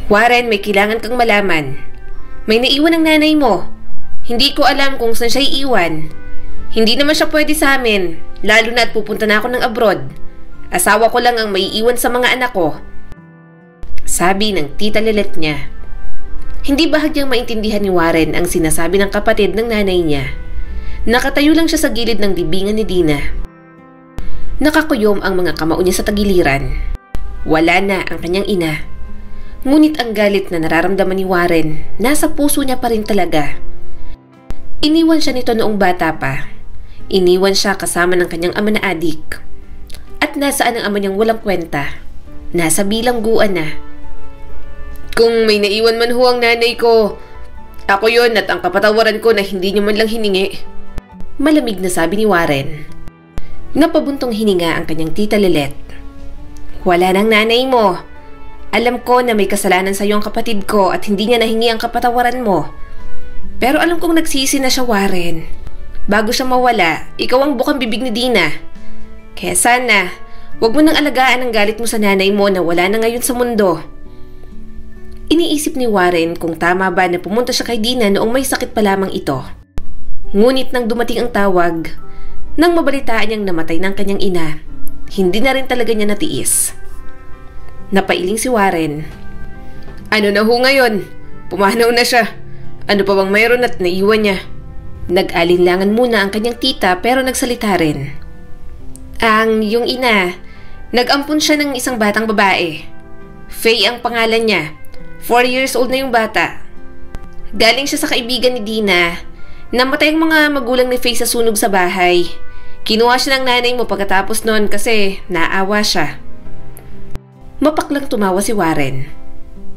Warren, may kailangan kang malaman. May naiwan ang nanay mo. Hindi ko alam kung saan siya iiwan. Hindi naman siya pwede sa amin, lalo na at pupunta na ako ng abroad. Asawa ko lang ang maiiwan sa mga anak ko. Sabi ng tita Lilet niya. Hindi bahagyang maintindihan ni Warren ang sinasabi ng kapatid ng nanay niya. Nakatayo lang siya sa gilid ng libingan ni Dina. Nakakuyom ang mga kamao niya sa tagiliran. Wala na ang kanyang ina. Ngunit ang galit na nararamdaman ni Warren, nasa puso niya pa rin talaga. Iniwan siya nito noong bata pa. Iniwan siya kasama ng kanyang ama na adik. At nasaan ang ama niyang walang kwenta? Nasa bilangguan na. Kung may naiwan man ho ang nanay ko, ako yon at ang kapatawaran ko na hindi niyo man lang hiningi. Malamig na sabi ni Warren. Napabuntong hininga ang kanyang tita Lilet. Wala nang nanay mo. Alam ko na may kasalanan sa iyo ang kapatid ko at hindi niya nahingi ang kapatawaran mo. Pero alam kong nagsisi na siya, Warren. Bago siya mawala, ikaw ang bukang bibig ni Dina. Kaya sana, huwag mo nang alagaan ang galit mo sa nanay mo na wala na ngayon sa mundo. Iniisip ni Warren kung tama ba na pumunta siya kay Dina noong may sakit pa lamang ito. Ngunit nang dumating ang tawag, nang mabalitaan niyang namatay ng kanyang ina, hindi na rin talaga niya natiis. Napailing si Warren. Ano na ho ngayon? Pumanaw na siya. Ano pa bang mayroon at naiwan niya? Nag-alinlangan muna ang kanyang tita pero nagsalita rin. Yung ina, nag-ampun siya ng isang batang babae. Faye ang pangalan niya. 4 years old na yung bata. Galing siya sa kaibigan ni Dina. Namatay ang mga magulang ni Faye sa sunog sa bahay. Kinuha siya ng nanay mo pagkatapos noon kasi naawa siya. Mapaklang tumawa si Warren.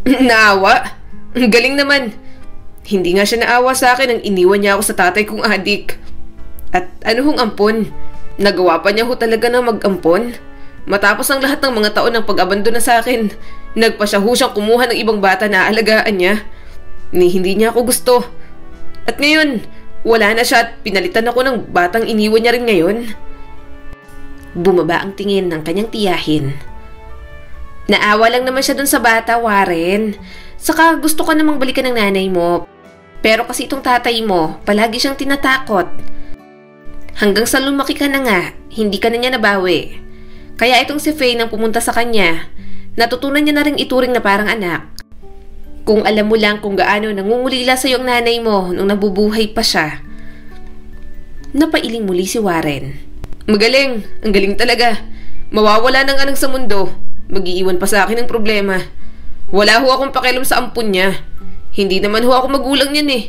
Naawa? Ang galing naman. Hindi nga siya naawa sa akin nang iniwan niya ako sa tatay kong adik. At ano hong ampon? Nagawa pa niya ho talaga ng mag-ampon? Matapos ang lahat ng mga taon ng pag-abandon na sa akin, nagpa siya ho siyang kumuha ng ibang bata na aalagaan niya. Hindi niya ako gusto. At ngayon, wala na siya at pinalitan ako ng batang iniwan niya rin ngayon. Bumaba ang tingin ng kanyang tiyahin. Naawa lang naman siya dun sa bata, Warren. Saka gusto ko namang balikan ng nanay mo. Pero kasi itong tatay mo, palagi siyang tinatakot. Hanggang sa lumaki ka na nga, hindi ka na niya nabawi. Kaya itong si Faye nang pumunta sa kanya, natutunan niya na rin ituring na parang anak. Kung alam mo lang kung gaano nangungulila sa iyong nanay mo nung nabubuhay pa siya. Napailing muli si Warren. Magaling, ang galing talaga. Mawawala ng anak sa mundo. Mag-iiwan pa sa akin ng problema. Wala ho akong pakialam sa ampun niya. Hindi naman ho ako magulang niyan eh.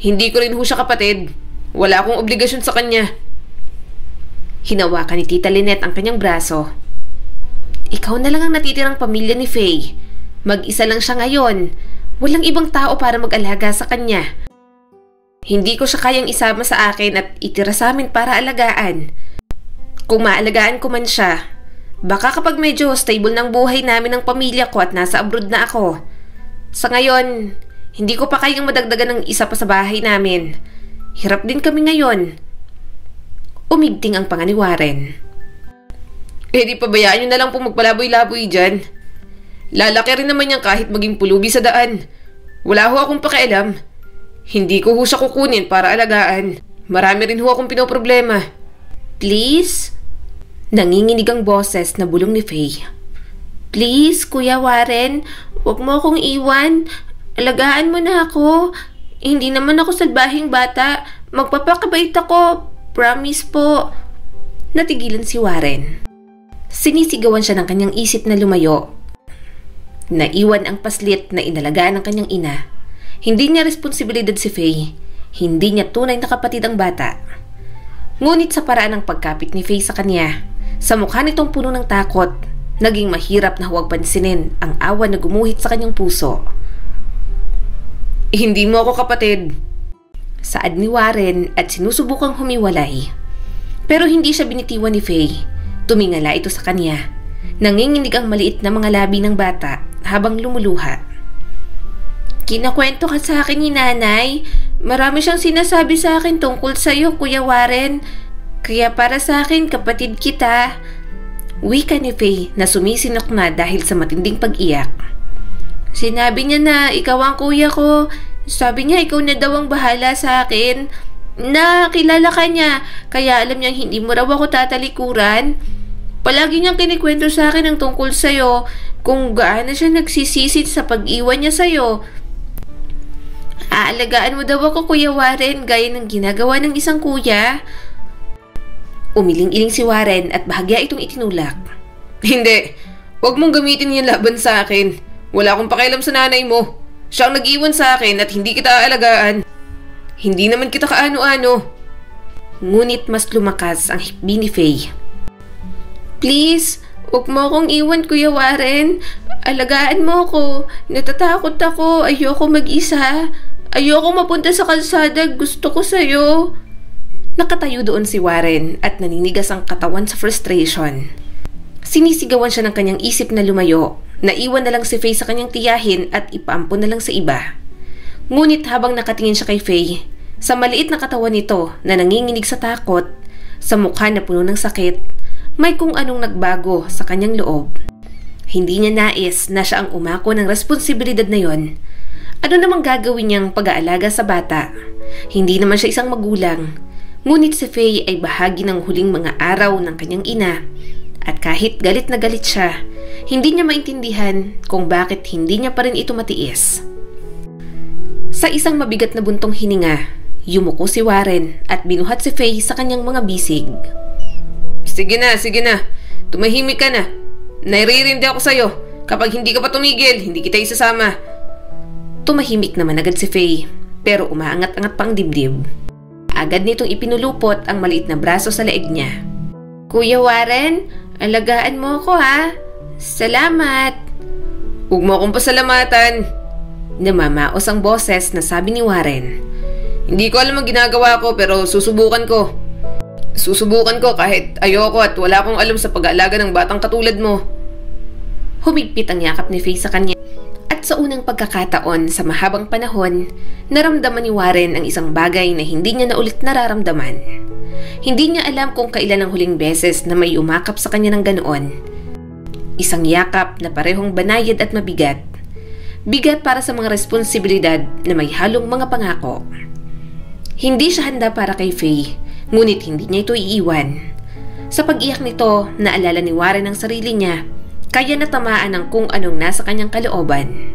Hindi ko rin ho siya kapatid. Wala akong obligasyon sa kanya. Hinawakan ni Tita Lynette ang kanyang braso. Ikaw na lang ang natitirang pamilya ni Faye. Mag-isa lang siya ngayon. Walang ibang tao para mag-alaga sa kanya. Hindi ko siya kayang isama sa akin at itira sa amin para alagaan. Kung maalagaan ko man siya, baka kapag medyo stable ng buhay namin ng pamilya ko at nasa abroad na ako. Sa ngayon, hindi ko pa kayang madagdagan ng isa pa sa bahay namin. Hirap din kami ngayon. Umigting ang panga ni Warren. Di pabayaan nyo na lang po magpalaboy-laboy dyan. Lalaki rin naman yan kahit maging pulubi sa daan. Wala ho akong pakialam. Hindi ko ho siya kukunin para alagaan. Marami rin ho akong pinoproblema. Please? Nanginginig ang boses na bulong ni Faye. Please, Kuya Warren, huwag mo akong iwan. Alagaan mo na ako. Hindi naman ako salbahing bata. Magpapakabait ako. Promise po. Natigilan si Warren. Sinisigawan siya ng kanyang isip na lumayo. Naiwan ang paslit na inalagaan ng kanyang ina. Hindi niya responsibilidad si Faye. Hindi niya tunay na kapatid ang bata. Ngunit sa paraan ng pagkapit ni Faye sa kanya, sa mukha nitong puno ng takot, naging mahirap na huwag pansinin ang awa na gumuhit sa kanyang puso. Hindi mo ako kapatid. Saad ni Warren at sinusubukang humiwalay. Pero hindi siya binitiwan ni Faye. Tumingala ito sa kanya. Nanginginig ang maliit na mga labi ng bata habang lumuluha. Kinakwento ka sa akin ni nanay. Marami siyang sinasabi sa akin tungkol sa iyo, Kuya Warren. Kaya para sa akin, kapatid kita. Wika ni Faye na sumisinok na dahil sa matinding pag-iyak. Sinabi niya na ikaw ang kuya ko. Sabi niya ikaw na daw ang bahala sa akin. Kilala ka niya, kaya alam niyang hindi mo raw ako tatalikuran. Palagi niyang kinikwento sa akin ang tungkol sa'yo, kung gaano siya nagsisisid sa pag-iwan niya sa'yo. Aalagaan mo daw ako, Kuya Warren, gaya ng ginagawa ng isang kuya. Umiling-iling si Warren at bahagya itong itinulak. Hindi, huwag mong gamitin yung laban sa akin. Wala akong pakialam sa nanay mo. Siya ang nag-iwan sa akin at hindi kita aalagaan. Hindi naman kita kaano-ano. Ngunit mas lumakas ang hikbi ni Faye. Please, huwag mo akong iwan, Kuya Warren. Alagaan mo ako. Natatakot ako. Ayoko mag-isa. Ayoko mapunta sa kalsada. Gusto ko sa'yo. Nakatayo doon si Warren at naninigas ang katawan sa frustration. Sinisigawan siya ng kanyang isip na lumayo. Naiwan na lang si Faye sa kanyang tiyahin at ipaampon na lang sa iba. Ngunit habang nakatingin siya kay Faye, sa maliit na katawan nito na nanginginig sa takot, sa mukha na puno ng sakit, may kung anong nagbago sa kanyang loob. Hindi niya nais na siya ang umako ng responsibilidad na yon. Ano namang gagawin niyang pag-aalaga sa bata? Hindi naman siya isang magulang. Ngunit si Faye ay bahagi ng huling mga araw ng kanyang ina. At kahit galit na galit siya, hindi niya maintindihan kung bakit hindi niya pa rin ito matiis. Sa isang mabigat na buntong hininga, yumuko si Warren at binuhat si Faye sa kanyang mga bisig. Sige na. Tumahimik ka na. Nairirindi ako sa'yo. Kapag hindi ka pa tumigil, hindi kita isasama. Tumahimik naman agad si Faye, pero umaangat-angat pang dibdib. Agad nitong ipinulupot ang maliit na braso sa leeg niya. Kuya Warren, alagaan mo ako ha. Salamat. Huwag mo akong pasalamatan. Namamaos ang boses na sabi ni Warren. Hindi ko alam ang ginagawa ko pero susubukan ko. Susubukan ko kahit ayoko at wala akong alam sa pag-aalaga ng batang katulad mo. Humigpit ang yakap ni Faye sa kanya. At sa unang pagkakataon sa mahabang panahon, naramdaman ni Warren ang isang bagay na hindi niya na ulit nararamdaman. Hindi niya alam kung kailan ang huling beses na may umakap sa kanya ng ganoon. Isang yakap na parehong banayad at mabigat. Bigat para sa mga responsibilidad na may halong mga pangako. Hindi siya handa para kay Faye, ngunit hindi niya ito iiwan. Sa pag-iyak nito, naalala ni Warren ang sarili niya, kaya natamaan ng kung anong nasa kanyang kalooban.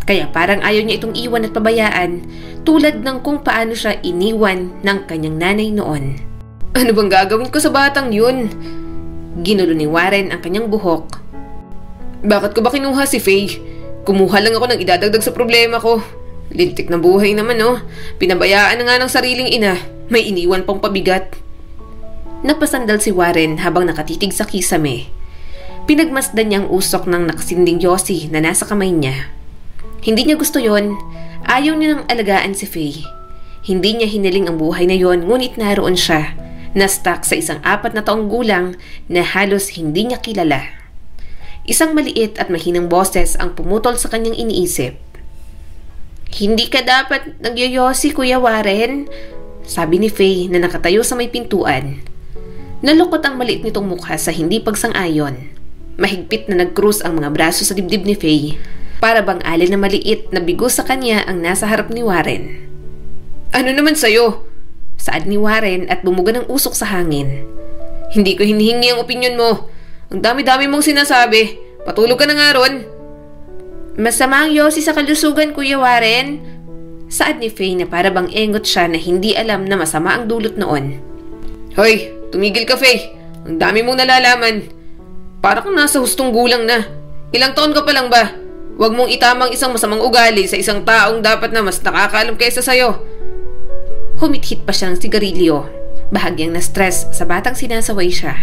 Kaya parang ayaw niya itong iwan at pabayaan, tulad ng kung paano siya iniwan ng kanyang nanay noon. Ano bang gagawin ko sa batang yun? Ginulo ni Warren ang kanyang buhok. Bakit ko ba kinuha si Faye? Kumuha lang ako ng idadagdag sa problema ko. Lintik na buhay naman oh. Pinabayaan na nga ng sariling ina. May iniwan pang pabigat. Napasandal si Warren habang nakatitig sa kisame. Pinagmasdan niya ang usok ng nakasinding yosi na nasa kamay niya. Hindi niya gusto yon. Ayaw niya ng alagaan si Faye. Hindi niya hiniling ang buhay na yon, ngunit naroon siya, na-stuck sa isang 4 na taong gulang na halos hindi niya kilala. Isang maliit at mahinang boses ang pumutol sa kanyang iniisip. Hindi ka dapat nagyoyosi, Kuya Warren, sabi ni Faye na nakatayo sa may pintuan. Nalukot ang maliit nitong mukha sa hindi pagsang-ayon. Mahigpit na nag-cruise ang mga braso sa dibdib ni Faye, para bang alin na maliit na bigo sa kanya ang nasa harap ni Warren. Ano naman sa'yo? Saad ni Warren at bumuga ng usok sa hangin. Hindi ko hinihingi ang opinyon mo. Ang dami-dami mong sinasabi. Patulog ka na nga ron. Masama ang yosi sa kalusugan, Kuya Warren. Saad ni Faye na para bang engot siya na hindi alam na masama ang dulot noon. Hoy, tumigil ka, Faye. Ang dami mong nalalaman. Para kang nasa hustong gulang na. Ilang taon ka pa lang ba? Huwag mong itamang isang masamang ugali sa isang taong dapat na mas nakakaalam kaysa sa'yo. Humithit pa siya ng sigarilyo, bahagyang na-stress sa batang sinasaway siya.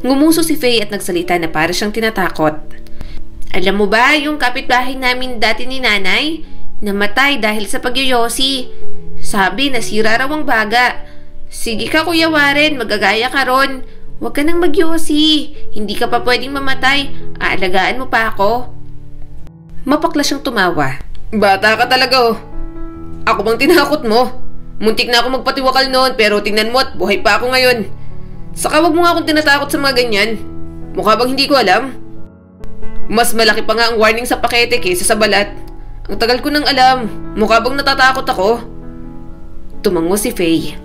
Ngumuso si Faye at nagsalita na para siyang tinatakot. Alam mo ba yung kapitbahay namin dati ni nanay? Namatay dahil sa pagyoyosi. Sabi nasira raw ang baga. Sige ka, Kuya Warren, magagaya ka ron. Huwag ka nang magyosi. Hindi ka pa pwedeng mamatay. Aalagaan mo pa ako. Mapakla siyang tumawa. Bata ka talaga oh. Ako bang tinakot mo? Muntik na ako magpatiwakal noon pero tingnan mo at buhay pa ako ngayon. Saka wag mo nga akong tinatakot sa mga ganyan. Mukha bang hindi ko alam? Mas malaki pa nga ang warning sa pakete kaysa sa balat. Ang tagal ko nang alam. Mukha bang natatakot ako? Tumango si Faye.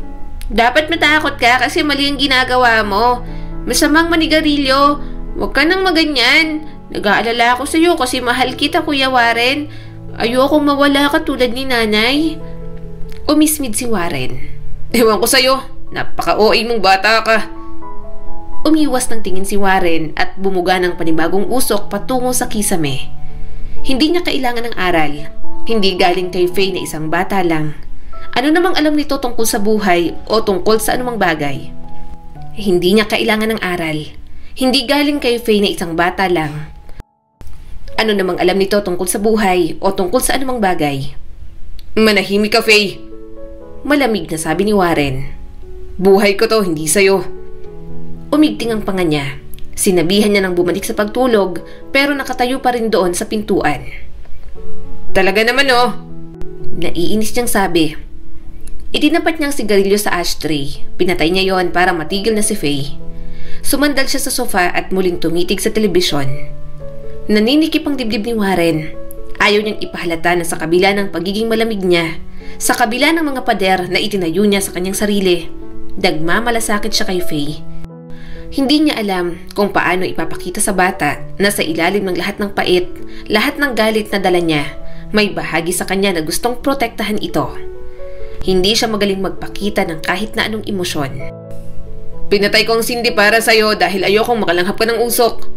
Dapat matakot ka kasi mali ang ginagawa mo. Masamang manigarilyo. Huwag ka nang maganyan. Nag-aalala ako sa'yo kasi mahal kita, Kuya Warren. Ayokong mawala ka tulad ni nanay. Umismid si Warren. Ewan ko sa'yo. Napaka-OA mong bata ka. Umiwas ng tingin si Warren at bumuga ng panibagong usok patungo sa kisame. Hindi niya kailangan ng aral. Hindi galing kay Faye na isang bata lang. Ano namang alam nito tungkol sa buhay o tungkol sa anumang bagay? Hindi niya kailangan ng aral. Hindi galing kay Faye na isang bata lang. Ano namang alam nito tungkol sa buhay o tungkol sa anumang bagay? Manahimik ka, Faye. Malamig na sabi ni Warren. Buhay ko to, hindi sa'yo. Umigting ang panga niya. Sinabihan niya nang bumalik sa pagtulog pero nakatayo pa rin doon sa pintuan. Talaga naman oh. Naiinis niyang sabi. Itinapat niyang sigarilyo sa ashtray. Pinatay niya yon para matigil na si Faye. Sumandal siya sa sofa at muling tumitig sa telebisyon. Naninikip ang dibdib ni Warren. Ayaw niyang ipahalata na sa kabila ng pagiging malamig niya, sa kabila ng mga pader na itinayo niya sa kanyang sarili, nagmamalasakit siya kay Faye. Hindi niya alam kung paano ipapakita sa bata na sa ilalim ng lahat ng pait, lahat ng galit na dala niya, may bahagi sa kanya na gustong protektahan ito. Hindi siya magaling magpakita ng kahit na anong emosyon. Pinatay ko ang Cindy para sa'yo dahil ayokong makalanghap ka ng usok.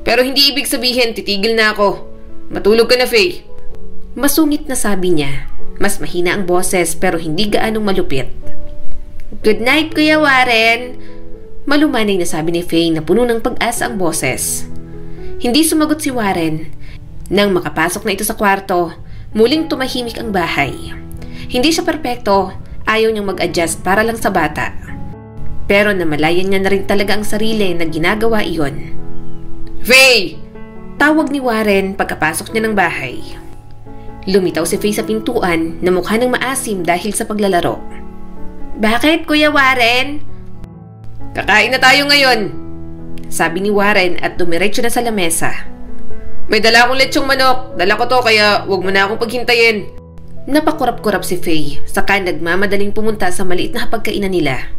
Pero hindi ibig sabihin titigil na ako. Matulog ka na, Faye. Masungit na sabi niya. Mas mahina ang boses pero hindi gaanong malupit. Good night, Kuya Warren. Malumanay na sabi ni Faye na puno ng pag-asa ang boses. Hindi sumagot si Warren. Nang makapasok na ito sa kwarto, muling tumahimik ang bahay. Hindi siya perpekto, ayaw niyang mag-adjust para lang sa bata. Pero namalayan niya na rin talaga ang sarili na ginagawa iyon. Faye! Tawag ni Warren pagkapasok niya ng bahay. Lumitaw si Faye sa pintuan na mukha ng maasim dahil sa paglalaro. Bakit, Kuya Warren? Kakain na tayo ngayon, sabi ni Warren at dumiretso na sa lamesa. May dala akong lechong manok, dala ko to kaya wag mo na akong paghintayin. Napakurap-kurap si Faye, saka nagmamadaling pumunta sa maliit na hapagkainan nila.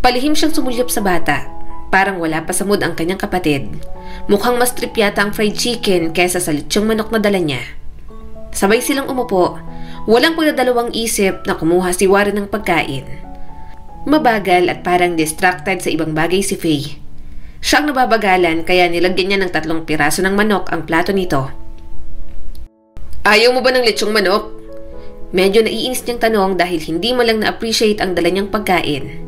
Palihim siyang sumulyap sa bata, parang wala pa sa mood ang kanyang kapatid. Mukhang mas trip yata ang fried chicken kaysa sa lechong manok na dala niya. Sabay silang umupo, walang pagdadalawang isip na kumuha si Warren ng pagkain. Mabagal at parang distracted sa ibang bagay si Faye. Siya ang nababagalan kaya nilagyan niya ng 3 piraso ng manok ang plato nito. Ayaw mo ba ng lechong manok? Medyo naiinis niyang tanong dahil hindi mo lang na-appreciate ang dala niyang pagkain.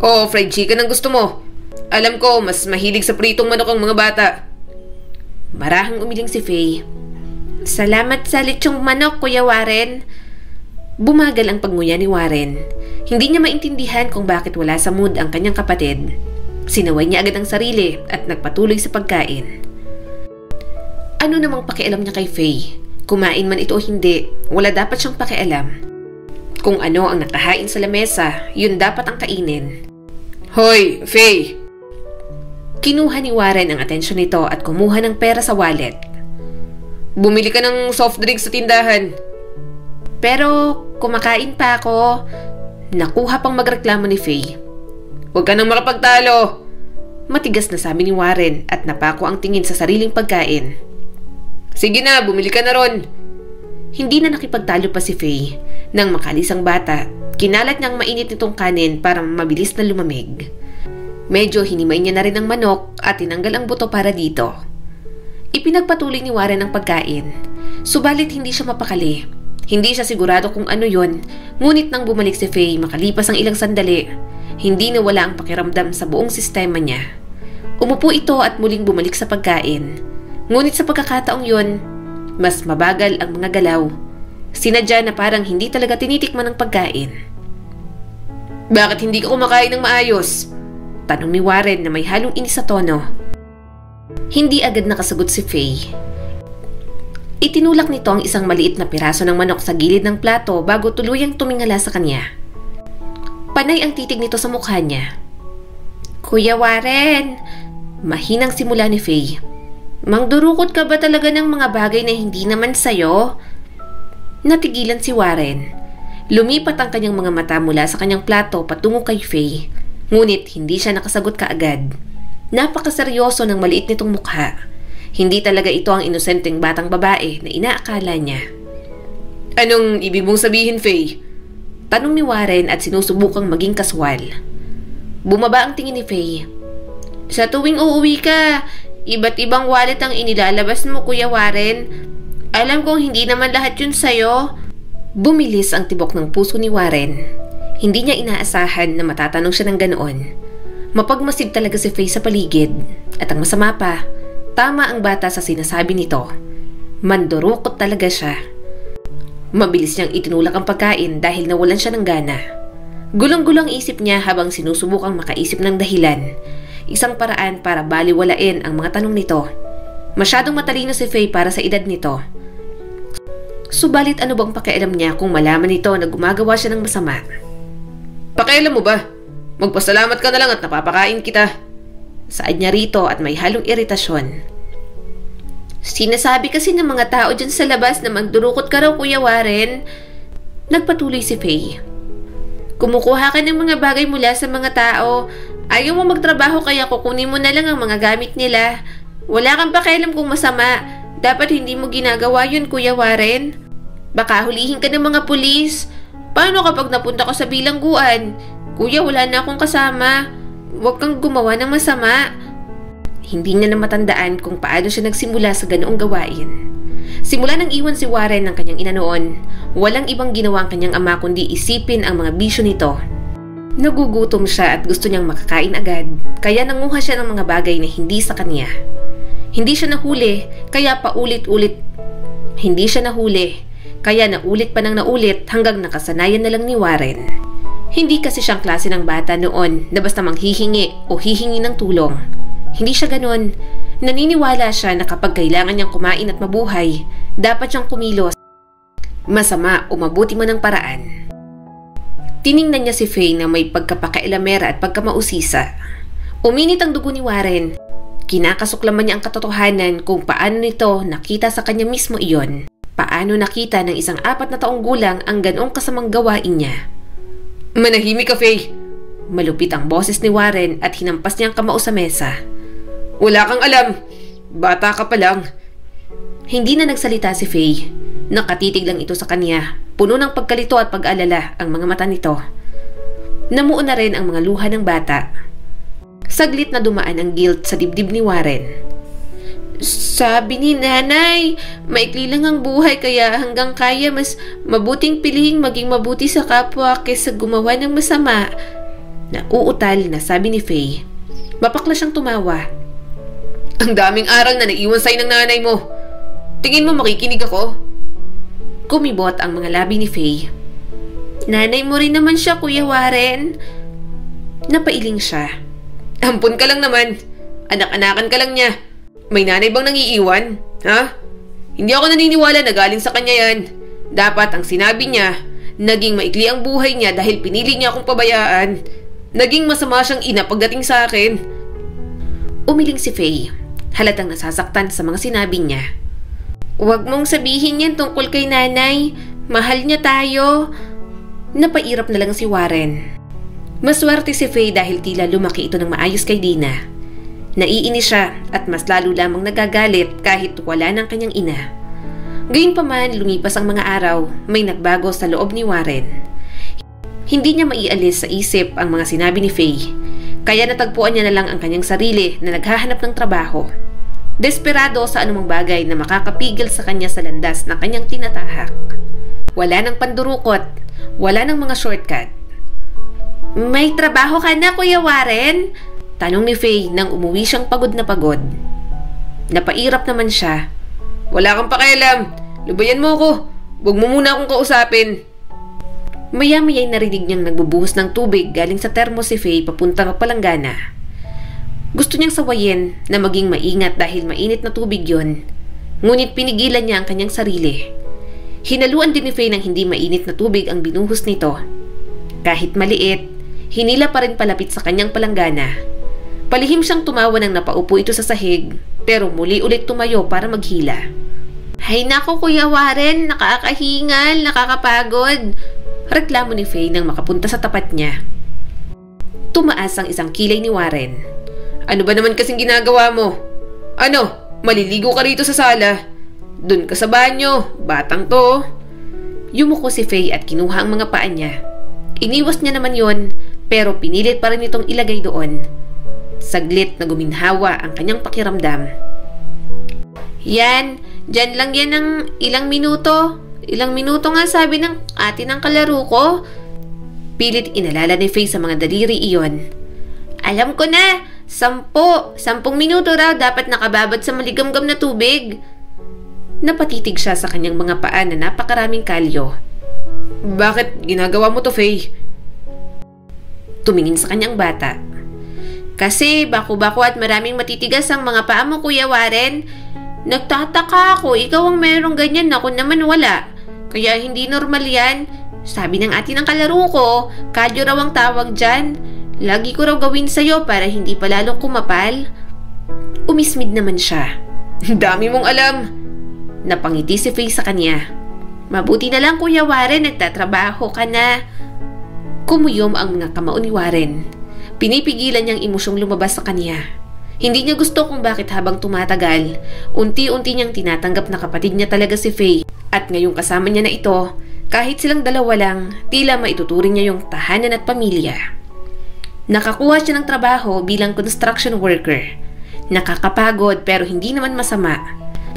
Oo, fried chicken ang gusto mo. Alam ko, mas mahilig sa pritong manok ang mga bata. Marahang umiling si Faye. Salamat sa lechong manok, Kuya Warren. Bumagal ang pagnguya ni Warren. Hindi niya maintindihan kung bakit wala sa mood ang kanyang kapatid. Sinaway niya agad ang sarili at nagpatuloy sa pagkain. Ano namang pakialam niya kay Faye? Kumain man ito o hindi, wala dapat siyang pakialam. Kung ano ang nakahain sa lamesa, yun dapat ang kainin. Hoy, Faye! Kinuha ni Warren ang atensyon nito at kumuha ng pera sa wallet. Bumili ka ng soft drinks sa tindahan. Pero kumakain pa ako. Nakuha pang magreklamo ni Faye. Huwag ka nang makapagtalo. Matigas na sabi ni Warren at napako ang tingin sa sariling pagkain. Sige na, bumili ka na ron. Hindi na nakipagtalo pa si Faye. Nang makalis ang bata, kinalat niyang mainit nitong kanin para mabilis na lumamig. Medyo hinimay niya na rin ang manok at tinanggal ang buto para dito. Ipinagpatuloy ni Warren ang pagkain. Subalit hindi siya mapakali. Hindi siya sigurado kung ano yon, ngunit nang bumalik si Faye makalipas ang ilang sandali, hindi na wala ang pakiramdam sa buong sistema niya. Umupo ito at muling bumalik sa pagkain. Ngunit sa pagkakataong yon, mas mabagal ang mga galaw. Sinadya na parang hindi talaga tinitikman ang pagkain. Bakit hindi ka kumakain ng maayos? Tanong ni Warren na may halong inis sa tono. Hindi agad nakasagot si Faye. Itinulak nito ang isang maliit na piraso ng manok sa gilid ng plato bago tuluyang tumingala sa kanya. Panay ang titig nito sa mukha niya. Kuya Warren! Mahinang simula ni Faye. Mangdurukot ka ba talaga ng mga bagay na hindi naman sa'yo? Natigilan si Warren. Lumipat ang kanyang mga mata mula sa kanyang plato patungo kay Faye. Ngunit hindi siya nakasagot kaagad. Napakaseryoso ng maliit nitong mukha. Hindi talaga ito ang inosenteng batang babae na inaakala niya. Anong ibig mong sabihin, Faye? Tanong ni Warren at sinusubukang maging kaswal. Bumaba ang tingin ni Faye. Sa tuwing uuwi ka, iba't ibang wallet ang inilalabas mo, Kuya Warren. Alam kong hindi naman lahat yun sa'yo. Bumilis ang tibok ng puso ni Warren. Hindi niya inaasahan na matatanong siya ng ganoon. Mapagmasid talaga si Faye sa paligid. At ang masama pa, tama ang bata sa sinasabi nito. Mandurukot talaga siya. Mabilis niyang itinulak ang pagkain dahil nawalan siya ng gana. Gulong-gulong isip niya habang sinusubukang makaisip ng dahilan. Isang paraan para baliwalain ang mga tanong nito. Masyadong matalino si Faye para sa edad nito. Subalit ano bang pakialam niya kung malaman nito na gumagawa siya ng masama? Pakialam mo ba? Magpasalamat ka na lang at napapakain kita. Saad niya rito at may halong iritasyon. Sinasabi kasi ng mga tao dyan sa labas na magdurukot ka raw, Kuya Warren. Nagpatuloy si Faye. Kumukuha ka ng mga bagay mula sa mga tao. Ayaw mo magtrabaho kaya kukunin mo na lang ang mga gamit nila. Wala kang pakialam kung masama. Dapat hindi mo ginagawa yun, Kuya Warren. Baka hulihin ka ng mga pulis. Paano kapag napunta ka sa bilangguan? Kuya, wala na akong kasama. Huwag kang gumawa ng masama. Hindi niya na matandaan kung paano siya nagsimula sa ganoong gawain. Simula nang iwan si Warren ng kanyang ina noon, walang ibang ginawa ang kanyang ama kundi isipin ang mga bisyo nito. Nagugutom siya at gusto niyang makakain agad, kaya nanguha siya ng mga bagay na hindi sa kanya. Hindi siya nahuli, kaya paulit-ulit. Hindi siya nahuli, kaya naulit pa ng naulit hanggang nakasanayan na lang ni Warren. Hindi kasi siyang klase ng bata noon na basta manghihingi o hihingi ng tulong. Hindi siya ganon. Naniniwala siya na kapag kailangan niyang kumain at mabuhay, dapat siyang kumilos. Masama o mabuti man ang paraan. Tiningnan niya si Faye na may pagkapakailamera at pagkamausisa. Uminit ang dugo ni Warren. Kinakasuklaman niya ang katotohanan kung paano nito nakita sa kanya mismo iyon. Paano nakita ng isang 4 na taong gulang ang ganoong kasamang gawain niya. Manahimik ka, Faye! Malupit ang boses ni Warren at hinampas niya ang kamao sa mesa. Wala kang alam. Bata ka pa lang. Hindi na nagsalita si Faye. Nakatitig lang ito sa kanya. Puno ng pagkalito at pag-alala ang mga mata nito. Namuo na rin ang mga luha ng bata. Saglit na dumaan ang guilt sa dibdib ni Warren. Sabi ni nanay, maikli lang ang buhay kaya hanggang kaya mas mabuting pilihing maging mabuti sa kapwa kaysa gumawa ng masama. Nauutal na sabi ni Faye. Mapakla siyang tumawa. Ang daming aral na naiwan sa'yo ng nanay mo. Tingin mo makikinig ako? Kumibot ang mga labi ni Faye. Nanay mo rin naman siya, Kuya Warren. Napailing siya. Ampun ka lang naman. Anak-anakan ka lang niya. May nanay bang nangiiwan? Ha? Hindi ako naniniwala na galing sa kanya yan. Dapat ang sinabi niya, naging maikli ang buhay niya dahil pinili niya akong pabayaan. Naging masama siyang ina pagdating sa akin. Umiling si Faye. Halatang nasasaktan sa mga sinabi niya. Huwag mong sabihin yan tungkol kay nanay. Mahal niya tayo. Napairap na lang si Warren. Maswerte si Faye dahil tila lumaki ito ng maayos kay Dina. Naiinis siya at mas lalo lamang nagagalit kahit wala ng kanyang ina. Gayunpaman, lumipas ang mga araw, may nagbago sa loob ni Warren. Hindi niya maialis sa isip ang mga sinabi ni Faye. Kaya natagpuan niya na lang ang kanyang sarili na naghahanap ng trabaho. Desperado sa anumang bagay na makakapigil sa kanya sa landas na kanyang tinatahak. Wala ng pandurukot, wala ng mga shortcut. May trabaho ka na, Kuya Warren? Tanong ni Faye nang umuwi siyang pagod na pagod. Napairap naman siya. Wala kang pakialam. Lubayan mo ako. Huwag mo muna akong kausapin. Maya-maya'y narinig niyang nagbubuhos ng tubig galing sa termo si Faye papuntang palanggana. Gusto niyang sawayin na maging maingat dahil mainit na tubig yon. Ngunit pinigilan niya ang kanyang sarili. Hinaluan din ni Faye ng hindi mainit na tubig ang binuhos nito. Kahit maliit, hinila pa rin palapit sa kanyang palanggana. Palihim siyang tumawa nang napaupo ito sa sahig, pero muli ulit tumayo para maghila. Hay nako Kuya Warren, nakakahingal, nakakapagod. Reklamo ni Faye nang makapunta sa tapat niya. Tumaas ang isang kilay ni Warren. Ano ba naman kasing ginagawa mo? Ano, maliligo ka rito sa sala? Doon ka sa banyo, batang to. Yumuko si Faye at kinuha ang mga paa niya. Iniwas niya naman yon, pero pinilit pa rin itong ilagay doon. Saglit na guminhawa ang kanyang pakiramdam. Yan, dyan lang yan ng ilang minuto. Ilang minuto nga sabi ng ate ng kalaro ko. Pilit inalala ni Faye sa mga daliri iyon. Alam ko na, 10 minuto raw dapat nakababad sa maligamgam na tubig. Napatitig siya sa kanyang mga paa na napakaraming kalyo. Bakit ginagawa mo to, Faye? Tumingin sa kanyang bata. Kasi bako-bako at maraming matitigas ang mga paa mo, Kuya Warren. Nagtataka ako, ikaw ang merong ganyan, ako naman wala. Kaya hindi normal yan. Sabi ng ate ng kalaro ko, kalyo raw ang tawag dyan. Lagi ko raw gawin sa'yo para hindi pa lalong kumapal. Umismid naman siya. Dami mong alam. Napangiti si Faye sa kanya. Mabuti na lang Kuya Warren, nagtatrabaho ka na. Kumuyom ang mga kamao ni Warren. Pinipigilan niyang emosyong lumabas sa kanya. Hindi niya gusto kung bakit habang tumatagal, unti-unti niyang tinatanggap na kapatid niya talaga si Faye. At ngayong kasama niya na ito, kahit silang dalawa lang, tila maituturing niya yung tahanan at pamilya. Nakakuha siya ng trabaho bilang construction worker. Nakakapagod pero hindi naman masama.